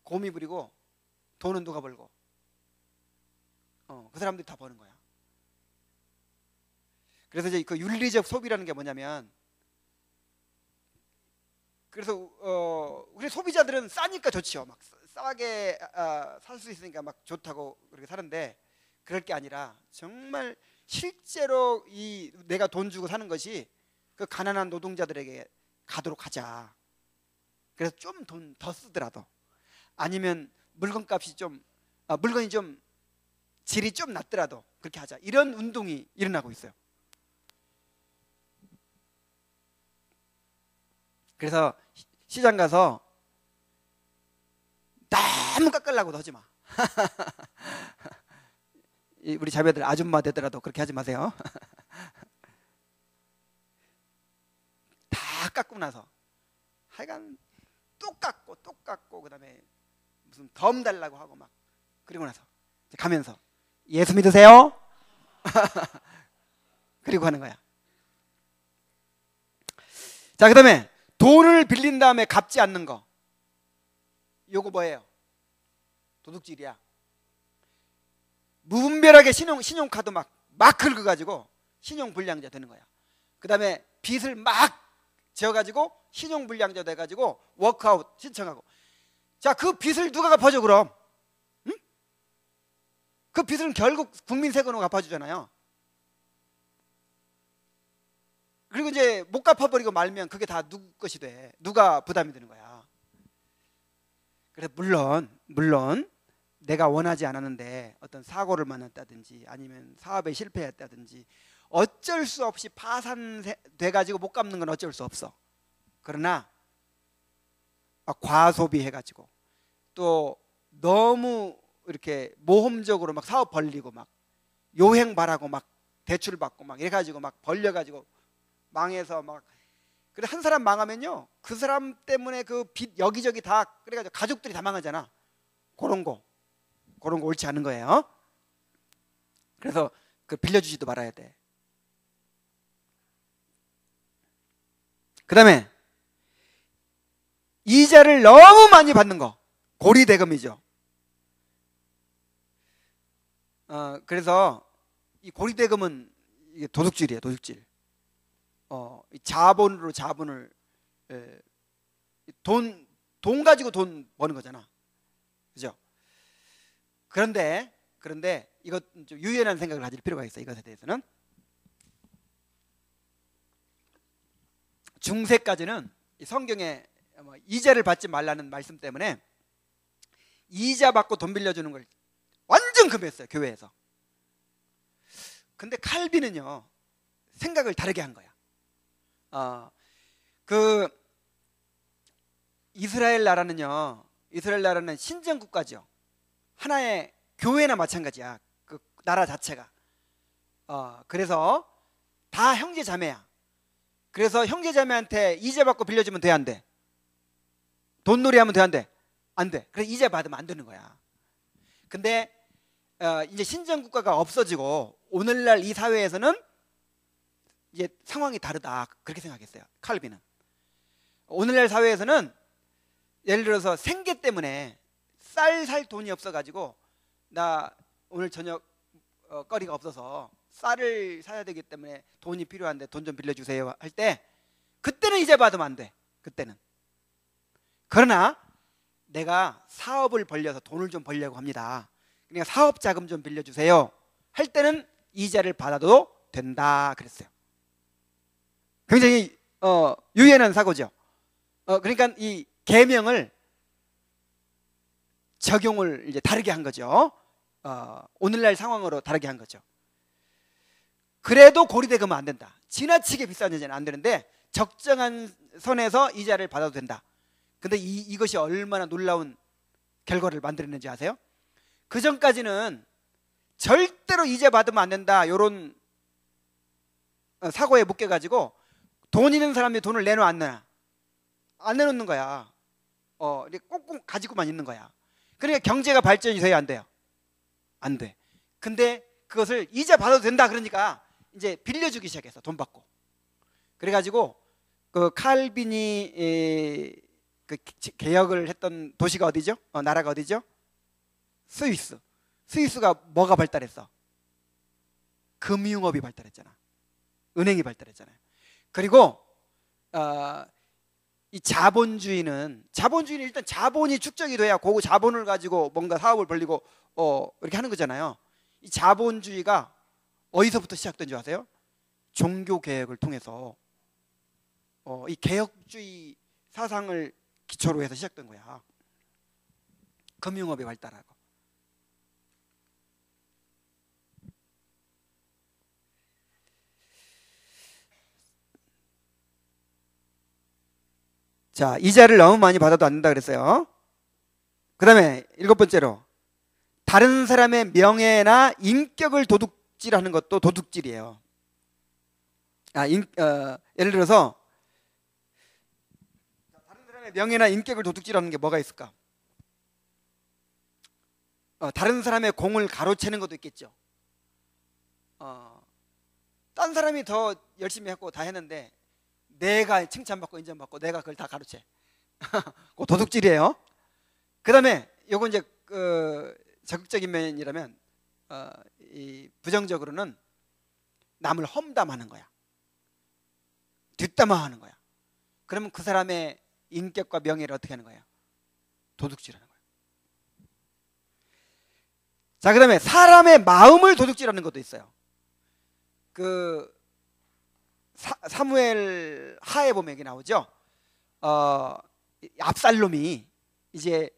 곰이 부리고, 돈은 누가 벌고, 그 사람들이 다 버는 거야. 그래서 이제 그 윤리적 소비라는 게 뭐냐면, 그래서 우리 소비자들은 싸니까 좋죠. 막 싸게 살 수 있으니까 막 좋다고 그렇게 사는데, 그럴 게 아니라 정말 실제로 이 내가 돈 주고 사는 것이 그 가난한 노동자들에게 가도록 하자. 그래서 좀 돈 더 쓰더라도, 아니면 물건값이 좀 물건이 좀 질이 좀 낮더라도 그렇게 하자. 이런 운동이 일어나고 있어요. 그래서 시장 가서 너무 깎으려고도 하지 마. 우리 자매들 아줌마 되더라도 그렇게 하지 마세요. 다 깎고 나서 하여간 또 깎고 그 다음에 무슨 덤 달라고 하고 막, 그리고 나서 가면서 예수 믿으세요? 그리고 하는 거야. 자, 그 다음에 돈을 빌린 다음에 갚지 않는 거, 요거 뭐예요? 도둑질이야. 무분별하게 신용카드 막 긁어가지고 신용불량자 되는 거야. 그 다음에 빚을 막 지어가지고 신용불량자 돼가지고 워크아웃 신청하고. 자, 그 빚을 누가 갚아줘 그럼? 응? 그 빚은 결국 국민 세금으로 갚아주잖아요. 그리고 이제 못 갚아버리고 말면 그게 다 누구 것이 돼? 누가 부담이 되는 거야. 그래서 물론 내가 원하지 않았는데 어떤 사고를 만났다든지, 아니면 사업에 실패했다든지, 어쩔 수 없이 파산돼가지고 못 갚는 건 어쩔 수 없어. 그러나 과소비해가지고 또 너무 이렇게 모험적으로 막 사업 벌리고 막 요행 바라고 막 대출 받고 막 이래가지고 막 벌려가지고 망해서 막, 그래 한 사람 망하면요 그 사람 때문에 그 빚 여기저기 다, 그래가지고 가족들이 다 망하잖아. 그런 거 옳지 않은 거예요. 그래서 그 빌려주지도 말아야 돼. 그 다음에 이자를 너무 많이 받는 거, 고리대금이죠. 그래서 이 고리대금은 이게 도둑질이에요, 도둑질. 자본으로 자본을, 돈 가지고 돈 버는 거잖아. 그죠? 그런데 이것 좀 유연한 생각을 가질 필요가 있어요. 이것에 대해서는 중세까지는 성경에 이자를 받지 말라는 말씀 때문에 이자 받고 돈 빌려주는 걸 완전 금했어요, 교회에서. 근데 칼빈은요 생각을 다르게 한 거야. 이스라엘 나라는 신정 국가죠. 하나의 교회나 마찬가지야. 그 나라 자체가. 그래서 다 형제 자매야. 그래서 형제 자매한테 이자 받고 빌려주면 돼, 안 돼? 돈놀이 하면 돼, 안 돼? 안 돼. 그래서 이자 받으면 안 되는 거야. 근데 이제 신정 국가가 없어지고 오늘날 이 사회에서는 이제 상황이 다르다, 그렇게 생각했어요, 칼빈은. 오늘날 사회에서는 예를 들어서 생계 때문에 쌀 살 돈이 없어가지고 나 오늘 저녁 거리가 없어서 쌀을 사야 되기 때문에 돈이 필요한데 돈 좀 빌려주세요 할 때, 그때는 이자 받으면 안 돼. 그때는. 그러나 내가 사업을 벌려서 돈을 좀 벌려고 합니다, 그러니까 사업 자금 좀 빌려주세요 할 때는 이자를 받아도 된다 그랬어요. 굉장히 유연한 사고죠. 그러니까 이 계명을 적용을 이제 다르게 한 거죠. 오늘날 상황으로 다르게 한 거죠. 그래도 고리대금은 안 된다. 지나치게 비싼 이자는 안 되는데 적정한 선에서 이자를 받아도 된다. 근데 이것이 얼마나 놀라운 결과를 만들었는지 아세요? 그 전까지는 절대로 이자 받으면 안 된다, 이런 사고에 묶여가지고 돈 있는 사람이 돈을 내놔 안 내놔? 안 내놓는 거야. 이렇게 꽁꽁 가지고만 있는 거야. 그러니까 경제가 발전이 돼야 안 돼요? 안 돼. 근데 그것을 이자 받아도 된다 그러니까 이제 빌려주기 시작했어, 돈 받고. 그래가지고 그 칼빈이 그 개혁을 했던 도시가 어디죠? 나라가 어디죠? 스위스. 스위스가 뭐가 발달했어? 금융업이 발달했잖아. 은행이 발달했잖아요. 그리고 이 자본주의는 일단 자본이 축적이 돼야 그 자본을 가지고 뭔가 사업을 벌리고 이렇게 하는 거잖아요. 이 자본주의가 어디서부터 시작된 줄 아세요? 종교 개혁을 통해서 이 개혁주의 사상을 기초로 해서 시작된 거야. 금융업이 발달하고. 자, 이자를 너무 많이 받아도 안 된다 그랬어요. 그 다음에 7번째로, 다른 사람의 명예나 인격을 도둑질하는 것도 도둑질이에요. 예를 들어서 다른 사람의 명예나 인격을 도둑질하는 게 뭐가 있을까? 다른 사람의 공을 가로채는 것도 있겠죠. 딴 사람이 더 열심히 했고 다 했는데 내가 칭찬받고 인정받고 내가 그걸 다 가로채. 그거 도둑질이에요. 그 다음에 요거 이제 적극적인 면이라면 이 부정적으로는 남을 험담하는 거야. 뒷담화하는 거야. 그러면 그 사람의 인격과 명예를 어떻게 하는 거야? 도둑질하는 거야. 자, 그 다음에 사람의 마음을 도둑질하는 것도 있어요. 그 사무엘 하에 보면 여기 나오죠. 압살롬이 이제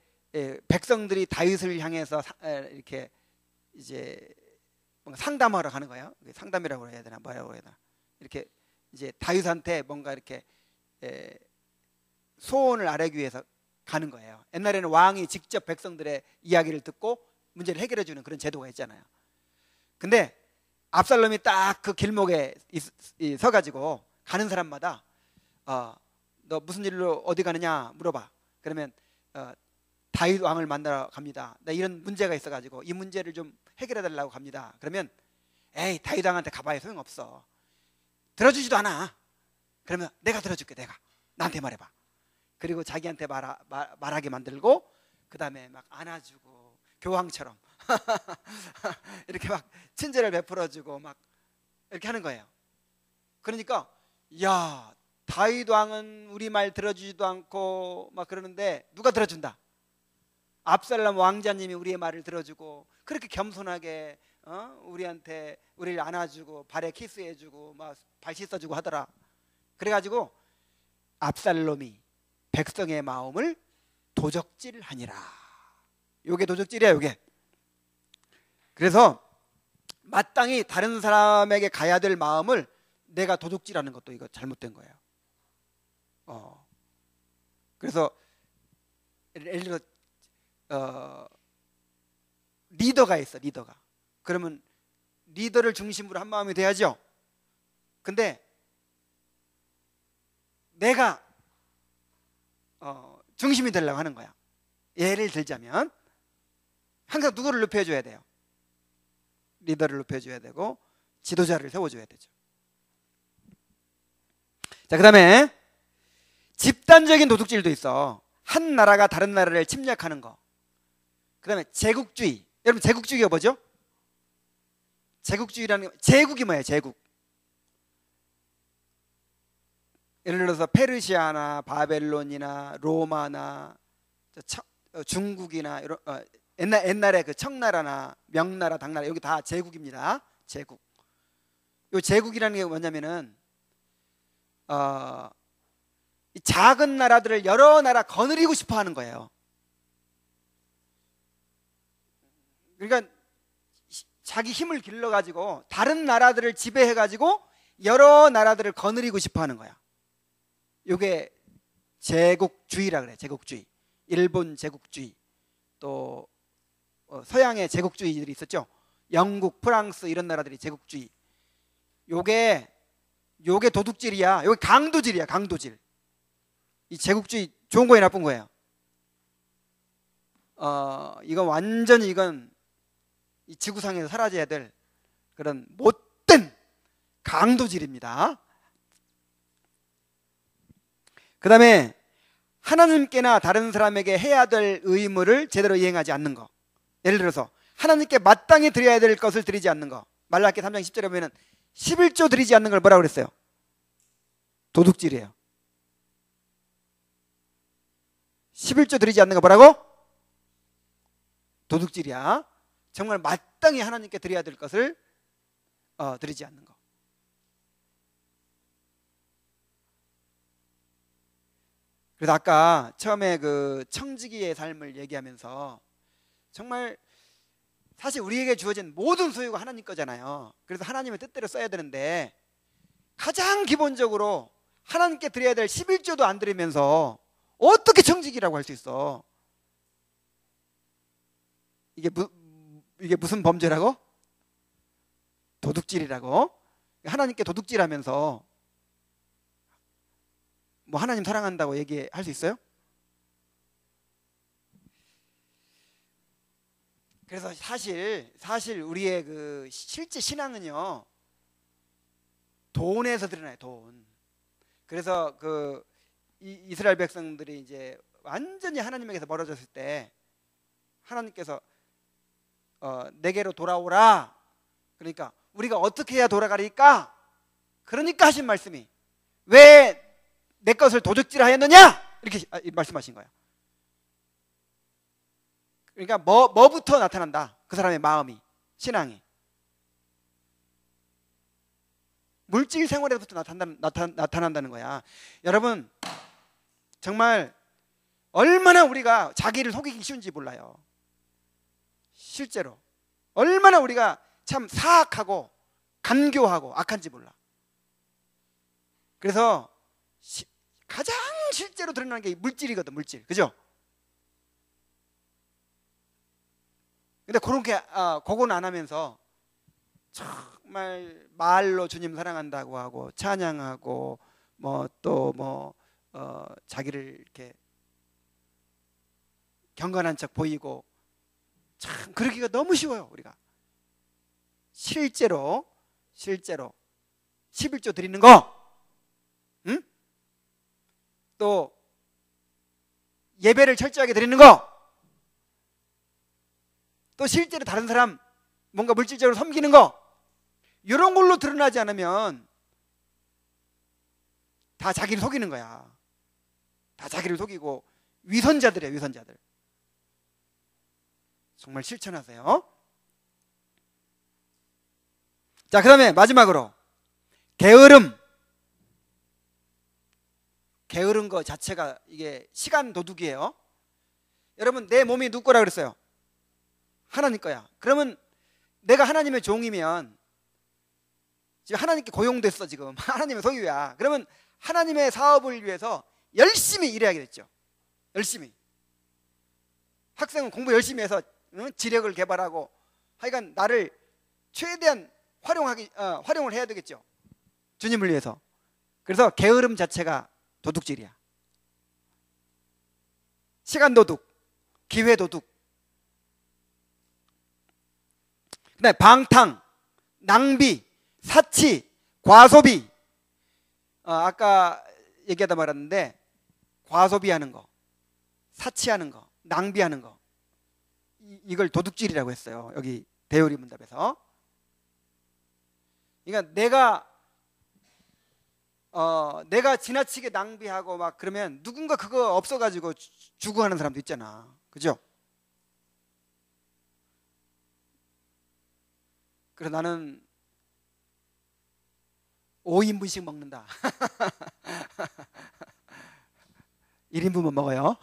백성들이 다윗을 향해서 이렇게 이제 뭔가 상담하러 가는 거예요. 상담이라고 해야 되나 뭐라고 해야 되나. 이렇게 이제 다윗한테 뭔가 이렇게 소원을 아뢰기 위해서 가는 거예요. 옛날에는 왕이 직접 백성들의 이야기를 듣고 문제를 해결해 주는 그런 제도가 있잖아요. 근데 압살롬이 딱 그 길목에 서가지고 가는 사람마다 너 무슨 일로 어디 가느냐 물어봐. 그러면 다윗 왕을 만나러 갑니다. 나 이런 문제가 있어가지고 이 문제를 좀 해결해 달라고 갑니다. 그러면 에이, 다윗 왕한테 가봐야 소용없어. 들어주지도 않아. 그러면 내가 들어줄게, 내가. 나한테 말해봐. 그리고 자기한테 말하게 만들고 그 다음에 막 안아주고 교황처럼 이렇게 막 친절을 베풀어주고 막 이렇게 하는 거예요. 그러니까 야, 다윗 왕은 우리 말 들어주지도 않고 막 그러는데 누가 들어준다? 압살롬 왕자님이 우리의 말을 들어주고 그렇게 겸손하게 우리한테 우리를 안아주고 발에 키스해주고 막 발 씻어주고 하더라. 그래가지고 압살롬이 백성의 마음을 도적질하니라. 요게 도적질이야, 요게. 그래서 마땅히 다른 사람에게 가야 될 마음을 내가 도둑질하는 것도 이거 잘못된 거예요. 그래서 예를 들어 리더가 있어, 리더가. 그러면 리더를 중심으로 한 마음이 돼야죠. 근데 내가 중심이 되려고 하는 거야. 예를 들자면 항상 누구를 높여줘야 돼요? 리더를 높여줘야 되고 지도자를 세워줘야 되죠. 자, 그 다음에 집단적인 도둑질도 있어. 한 나라가 다른 나라를 침략하는 거. 그 다음에 제국주의. 여러분 제국주의가 뭐죠? 제국주의라는 제국이 뭐예요? 제국. 예를 들어서 페르시아나 바벨론이나 로마나 중국이나 이런 옛날에 그 청나라나 명나라 당나라 여기 다 제국입니다. 제국. 요 제국이라는 게 뭐냐면은 이 작은 나라들을 여러 나라 거느리고 싶어 하는 거예요. 그러니까 자기 힘을 길러 가지고 다른 나라들을 지배해 가지고 여러 나라들을 거느리고 싶어 하는 거야. 요게 제국주의라 그래. 제국주의. 일본 제국주의. 또 서양의 제국주의들이 있었죠. 영국, 프랑스 이런 나라들이 제국주의. 요게 도둑질이야. 요게 강도질이야. 강도질. 이 제국주의 좋은 거예요, 나쁜 거예요? 이건 완전히 이건 이 지구상에서 사라져야 될 그런 못된 강도질입니다. 그 다음에 하나님께나 다른 사람에게 해야 될 의무를 제대로 이행하지 않는 거. 예를 들어서 하나님께 마땅히 드려야 될 것을 드리지 않는 거. 말라기 3장 10절에 보면 11조 드리지 않는 걸 뭐라고 그랬어요? 도둑질이에요. 11조 드리지 않는 거 뭐라고? 도둑질이야. 정말 마땅히 하나님께 드려야 될 것을 드리지 않는 거. 그래서 아까 처음에 그 청지기의 삶을 얘기하면서 정말 사실 우리에게 주어진 모든 소유가 하나님 거잖아요. 그래서 하나님의 뜻대로 써야 되는데 가장 기본적으로 하나님께 드려야 될 11조도 안 드리면서 어떻게 청지기라고 할 수 있어? 이게 무슨 범죄라고? 도둑질이라고? 하나님께 도둑질하면서 뭐 하나님 사랑한다고 얘기할 수 있어요? 그래서 사실 우리의 그 실제 신앙은요 돈에서 드러나요. 돈. 그래서 그 이스라엘 백성들이 이제 완전히 하나님에게서 멀어졌을 때 하나님께서 내게로 돌아오라. 그러니까 우리가 어떻게 해야 돌아가리까? 그러니까 하신 말씀이 왜 내 것을 도둑질하였느냐? 이렇게 말씀하신 거예요. 그러니까 뭐부터 나타난다? 그 사람의 마음이, 신앙이. 물질 생활에부터 나타난다는 거야. 여러분 정말 얼마나 우리가 자기를 속이기 쉬운지 몰라요. 실제로 얼마나 우리가 참 사악하고 간교하고 악한지 몰라. 그래서 가장 실제로 드러나는 게 물질이거든. 물질. 그죠? 근데 그렇게 그건 안 하면서 정말 말로 주님 사랑한다고 하고 찬양하고 자기를 이렇게 경건한 척 보이고 참 그러기가 너무 쉬워요. 우리가 실제로 11조 드리는 거, 응? 또 예배를 철저하게 드리는 거, 또 실제로 다른 사람 뭔가 물질적으로 섬기는 거, 이런 걸로 드러나지 않으면 다 자기를 속이는 거야. 다 자기를 속이고 위선자들이야, 위선자들. 정말 실천하세요. 자, 그 다음에 마지막으로 게으름. 게으른 거 자체가 이게 시간 도둑이에요. 여러분, 내 몸이 누구 거라 그랬어요? 하나님 거야. 그러면 내가 하나님의 종이면 지금 하나님께 고용됐어. 지금 하나님의 소유야. 그러면 하나님의 사업을 위해서 열심히 일해야겠죠. 열심히. 학생은 공부 열심히 해서 지력을 개발하고 하여간 나를 최대한 활용을 해야 되겠죠. 주님을 위해서. 그래서 게으름 자체가 도둑질이야. 시간 도둑, 기회 도둑. 그다음에 방탕, 낭비, 사치, 과소비. 아까 얘기하다 말았는데 과소비하는 거, 사치하는 거, 낭비하는 거, 이걸 도둑질이라고 했어요. 여기 대요리 문답에서. 그러니까 내가 지나치게 낭비하고 막 그러면 누군가 그거 없어가지고 주고 하는 사람도 있잖아. 그죠? 그래서 나는 5인분씩 먹는다. 1인분만 먹어요.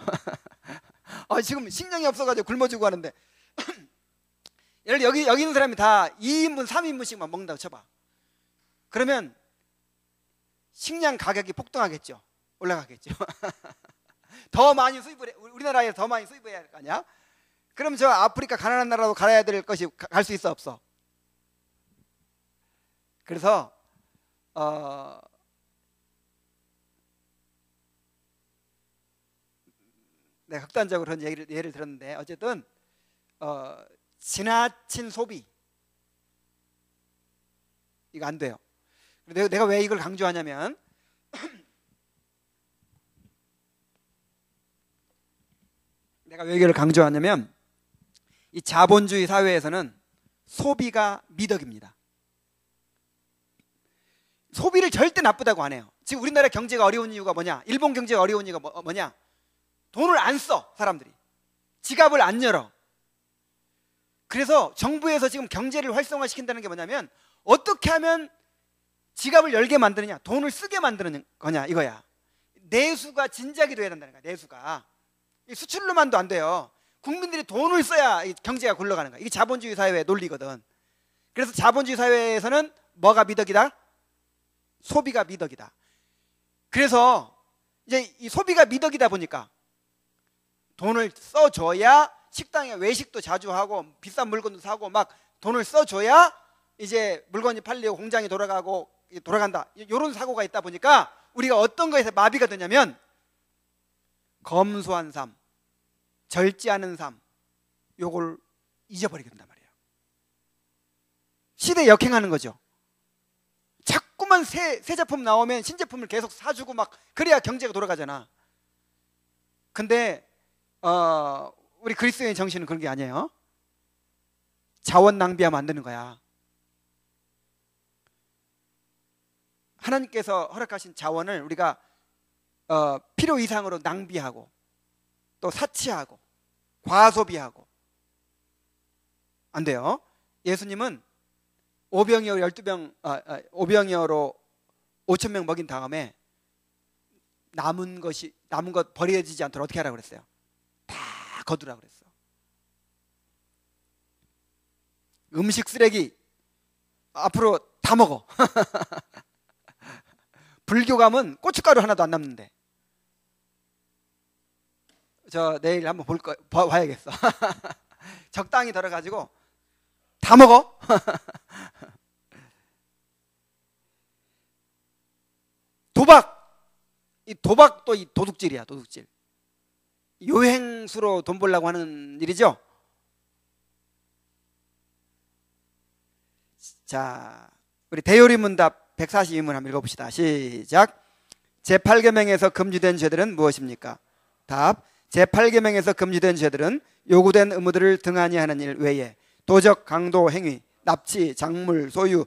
지금 식량이 없어가지고 굶어주고 하는데 예를 들어 여기 있는 사람이 다 2인분, 3인분씩만 먹는다고 쳐봐. 그러면 식량 가격이 폭등하겠죠. 올라가겠죠. 더 많이 우리나라에 더 많이 수입해야 할 거 아니야? 그럼 저 아프리카 가난한 나라로 가야 될 것이 갈 수 있어, 없어? 그래서 내가 극단적으로 그런 예를 들었는데 어쨌든 지나친 소비 이거 안 돼요. 내가 왜 이걸 강조하냐면 이 자본주의 사회에서는 소비가 미덕입니다. 소비를 절대 나쁘다고 안 해요. 지금 우리나라 경제가 어려운 이유가 뭐냐? 일본 경제가 어려운 이유가 뭐냐? 돈을 안 써, 사람들이. 지갑을 안 열어. 그래서 정부에서 지금 경제를 활성화시킨다는 게 뭐냐면 어떻게 하면 지갑을 열게 만드느냐, 돈을 쓰게 만드는 거냐, 이거야. 내수가 진작이 돼야 된다는 거야. 내수가. 수출로만도 안 돼요. 국민들이 돈을 써야 경제가 굴러가는 거야. 이게 자본주의 사회의 논리거든. 그래서 자본주의 사회에서는 뭐가 미덕이다? 소비가 미덕이다. 그래서 이제 이 소비가 미덕이다 보니까 돈을 써줘야 식당에 외식도 자주 하고 비싼 물건도 사고 막 돈을 써줘야 이제 물건이 팔리고 공장이 돌아간다. 이런 사고가 있다 보니까 우리가 어떤 거에서 마비가 되냐면 검소한 삶, 절제하는 삶, 요걸 잊어버리게 된단 말이에요. 시대에 역행하는 거죠. 자꾸만 새 제품 나오면 신제품을 계속 사주고 막 그래야 경제가 돌아가잖아. 근데 우리 그리스도의 정신은 그런 게 아니에요. 자원 낭비하면 안 되는 거야. 하나님께서 허락하신 자원을 우리가 필요 이상으로 낭비하고 또 사치하고 과소비하고 안 돼요. 예수님은 오병이어 12병 오병이어로 5,000명 먹인 다음에 남은 것 버려지지 않도록 어떻게 하라고 그랬어요? 다 거두라고 그랬어. 음식 쓰레기 앞으로 다 먹어. 불교 가면 고춧가루 하나도 안 남는데. 저 내일 한번 봐야겠어. 적당히 덜어가지고 다 먹어. 이 도박도 이 도둑질이야, 도둑질. 요행수로 돈 벌려고 하는 일이죠. 자, 우리 대요리 문답 142문 한번 읽어봅시다. 시작. 제8계명에서 금지된 죄들은 무엇입니까? 답. 제8계명에서 금지된 죄들은 요구된 의무들을 등한히 하는 일 외에 도적, 강도, 행위, 납치, 작물, 소유,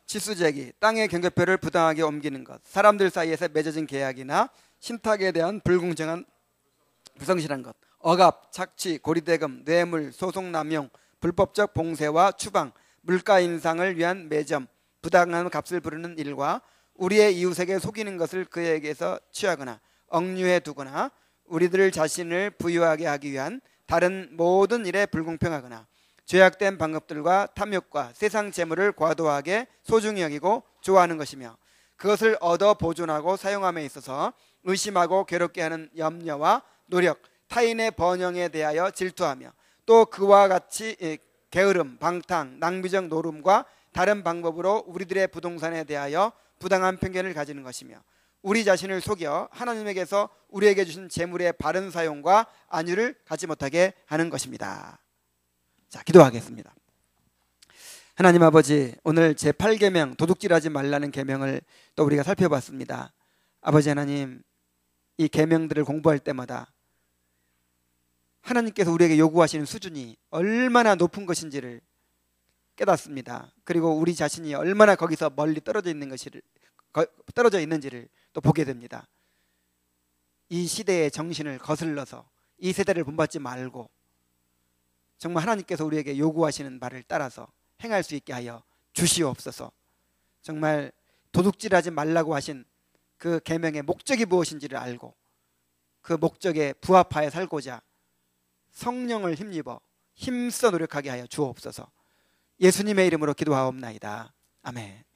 치수제기, 땅의 경계표를 부당하게 옮기는 것, 사람들 사이에서 맺어진 계약이나 신탁에 대한 불공정한 불성실한 것, 억압, 착취, 고리대금, 뇌물, 소송남용, 불법적 봉쇄와 추방, 물가 인상을 위한 매점, 부당한 값을 부르는 일과 우리의 이웃에게 속이는 것을 그에게서 취하거나 억류해 두거나 우리들 자신을 부유하게 하기 위한 다른 모든 일에 불공평하거나 죄악된 방법들과 탐욕과 세상 재물을 과도하게 소중히 여기고 좋아하는 것이며 그것을 얻어 보존하고 사용함에 있어서 의심하고 괴롭게 하는 염려와 노력, 타인의 번영에 대하여 질투하며 또 그와 같이 게으름, 방탕, 낭비적 노름과 다른 방법으로 우리들의 부동산에 대하여 부당한 편견을 가지는 것이며 우리 자신을 속여 하나님에게서 우리에게 주신 재물의 바른 사용과 안위를 갖지 못하게 하는 것입니다. 자, 기도하겠습니다. 하나님 아버지, 오늘 제8계명 도둑질하지 말라는 계명을 또 우리가 살펴봤습니다. 아버지 하나님, 이 계명들을 공부할 때마다 하나님께서 우리에게 요구하시는 수준이 얼마나 높은 것인지를 깨닫습니다. 그리고 우리 자신이 얼마나 거기서 멀리 떨어져 있는지를 또 보게 됩니다. 이 시대의 정신을 거슬러서 이 세대를 본받지 말고 정말 하나님께서 우리에게 요구하시는 말을 따라서 행할 수 있게 하여 주시옵소서. 정말 도둑질하지 말라고 하신 그 계명의 목적이 무엇인지를 알고 그 목적에 부합하여 살고자 성령을 힘써 노력하게 하여 주옵소서. 예수님의 이름으로 기도하옵나이다. 아멘.